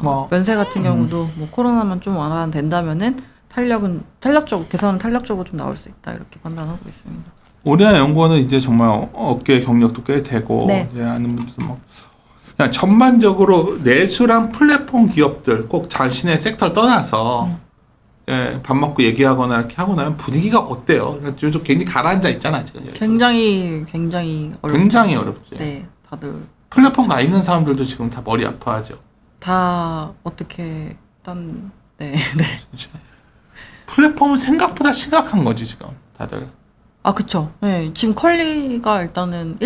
[SPEAKER 4] 뭐.
[SPEAKER 5] 면세 같은 경우도 뭐 코로나만 좀 완화된다면은 개선은 탄력적으로 좀 나올 수 있다 이렇게 판단하고 있습니다.
[SPEAKER 4] 오리아 연구원은 이제 정말 업계 경력도 꽤 되고
[SPEAKER 5] 네.
[SPEAKER 4] 이제 아는 분들도 막 그냥 전반적으로 내수랑 플랫폼 기업들 꼭 자신의 섹터를 떠나서 예, 밥 먹고 얘기하거나 이렇게 하고 나면 분위기가 어때요? 요즘 굉장히 가라앉아 있잖아 지금.
[SPEAKER 5] 굉장히 어렵죠.
[SPEAKER 4] 굉장히 어렵지.
[SPEAKER 5] 네, 다들
[SPEAKER 4] 플랫폼 가 있는 사람들도 지금 다 머리 아파하죠.
[SPEAKER 5] 다 어떻게 네.
[SPEAKER 4] 진짜. 플랫폼은 생각보다 심각한 거지 지금 다들.
[SPEAKER 5] 그쵸. 네, 지금 컬리가 일단은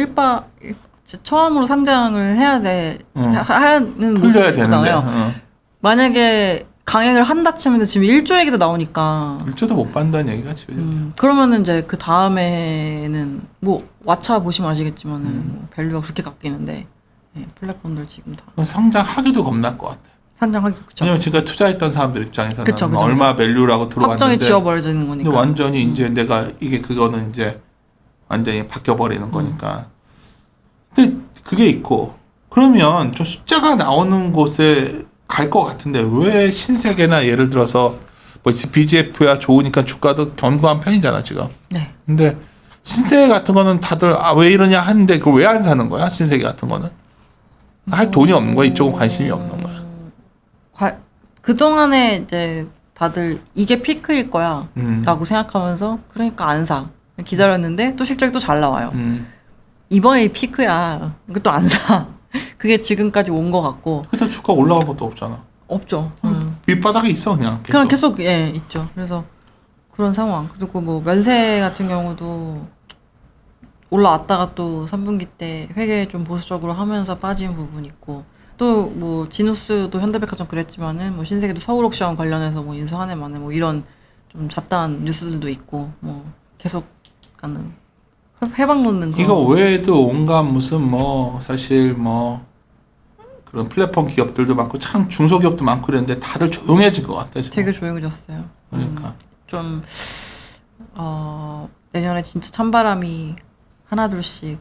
[SPEAKER 5] 처음으로 상장을 해야 돼 하는
[SPEAKER 4] 풀려야 되는데.
[SPEAKER 5] 모습이잖아요. 만약에 강행을 한다 치면 지금 1조 얘기도 나오니까.
[SPEAKER 4] 일조도 못 받는다는 얘기가 지금.
[SPEAKER 5] 그러면은 이제 그 다음에는 뭐 왓챠 보시면 아시겠지만은 뭐 밸류가 그렇게 깎이는데 플랫폼들 지금 다
[SPEAKER 4] 성장하기도 겁날 것 같아.
[SPEAKER 5] 상장하기 그쵸.
[SPEAKER 4] 왜냐면 지금까지 투자했던 사람들 입장에서는
[SPEAKER 5] 그쵸, 그쵸,
[SPEAKER 4] 얼마 밸류라고 들어왔는데
[SPEAKER 5] 확정이 지워버려지는
[SPEAKER 4] 근데
[SPEAKER 5] 거니까.
[SPEAKER 4] 완전히 이제 내가 이게 그거는 이제 완전히 바뀌어버리는 거니까. 근데 그게 있고 그러면 좀 숫자가 나오는 곳에 갈 것 같은데 왜 신세계나 예를 들어서 뭐 BGF야 좋으니까 주가도 견고한 편이잖아 지금.
[SPEAKER 5] 네.
[SPEAKER 4] 근데 신세계 같은 거는 다들 왜 이러냐 하는데 그걸 왜 안 사는 거야? 신세계 같은 거는 할 돈이 없는 거야. 이쪽은 관심이 없는 거야.
[SPEAKER 5] 그동안에 이제 다들 이게 피크일 거야 라고 생각하면서 그러니까 안 사. 기다렸는데 또 실적이 또 잘 나와요. 이번에 피크야. 이거 또 안 사. 그게 지금까지 온 것 같고.
[SPEAKER 4] 그때 주가 올라간 것도 없잖아.
[SPEAKER 5] 없죠.
[SPEAKER 4] 밑바닥에 있어 그냥. 계속.
[SPEAKER 5] 그냥 계속 있죠. 그래서 그런 상황. 그리고 뭐 면세 같은 경우도 올라왔다가 또 3분기 때 회계 좀 보수적으로 하면서 빠진 부분 있고 또 뭐 지누스도 현대백화점 그랬지만은 뭐 신세계도 서울옥션 관련해서 뭐 인수 한 해 만에 뭐 이런 좀 잡다한 뉴스들도 있고 뭐 계속 가는 해방 놓는 그런
[SPEAKER 4] 이거 외에도 온갖 무슨 뭐 사실 뭐 그런 플랫폼 기업들도 많고 참 중소기업도 많고 그랬는데 다들 조용해진 것 같아 지금.
[SPEAKER 5] 되게 조용해졌어요.
[SPEAKER 4] 그러니까
[SPEAKER 5] 좀 내년에 진짜 찬바람이 하나 둘씩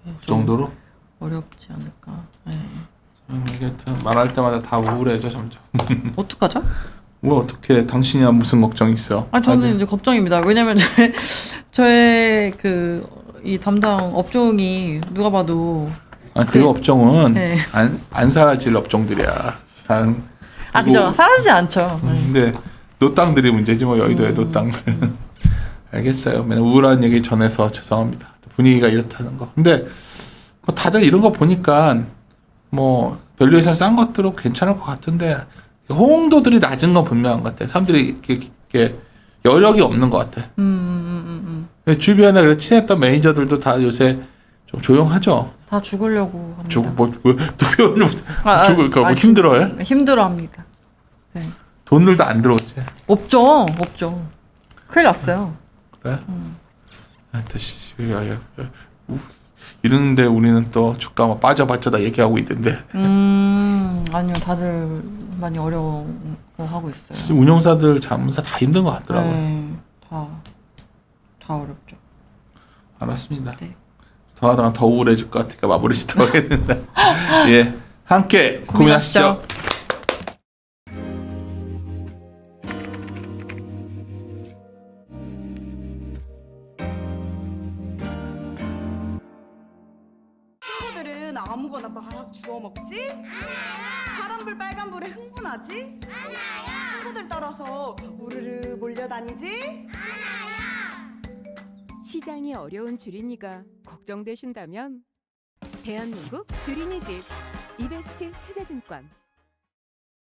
[SPEAKER 4] 그 정도로
[SPEAKER 5] 어렵지 않을까. 네.
[SPEAKER 4] 이게 말할 때마다 다 우울해져 점점.
[SPEAKER 5] 어떡하죠?
[SPEAKER 4] 뭐 어떻게 당신이야 무슨 걱정 있어?
[SPEAKER 5] 저는
[SPEAKER 4] 아직.
[SPEAKER 5] 이제 걱정입니다. 왜냐면 저의 그 이 담당 업종이 누가 봐도
[SPEAKER 4] 그 업종은
[SPEAKER 5] 네.
[SPEAKER 4] 안 사라질 업종들이야. 단
[SPEAKER 5] 그죠. 사라지지 않죠.
[SPEAKER 4] 근데 노땅들이 문제지 뭐 여의도의 노땅들. 알겠어요. 맨날 우울한 얘기 전해서 죄송합니다. 분위기가 이렇다는 거. 근데 뭐 다들 이런 거 보니까 뭐 밸류에이션 싼 것들은 괜찮을 것 같은데 호응도들이 낮은 건 분명한 것 같아. 사람들이 이렇게 여력이 없는 것 같아. 주변에 그래 친했던 매니저들도 다 요새 좀 조용하죠.
[SPEAKER 5] 다 죽으려고 합니다.
[SPEAKER 4] 또 표현을 죽을까 뭐 힘들어요?
[SPEAKER 5] 힘들어합니다. 네.
[SPEAKER 4] 돈들도 안 들어오지.
[SPEAKER 5] 없죠. 큰일 났어요.
[SPEAKER 4] 그래? 이러는데 우리는 또 주가 막 빠져봤자 다 얘기하고 있던데.
[SPEAKER 5] 아니요, 다들 많이 어려워하고 있어요.
[SPEAKER 4] 운영사들, 자문사 다 힘든 것 같더라고요.
[SPEAKER 5] 네, 다 어렵죠.
[SPEAKER 4] 알았습니다.
[SPEAKER 5] 네.
[SPEAKER 4] 더 하다가 더 우울해질 것 같으니까 마무리 짓도록 하겠습니다. 예, 함께 고민하시죠.
[SPEAKER 6] 친구들은 아무거나 막 주워 먹지? 파란불 빨간불에 흥분하지? 친구들 따라서 우르르 몰려다니지?
[SPEAKER 3] 시장이 어려운 주린이가 걱정되신다면 대한민국 주린이 집 이베스트 투자증권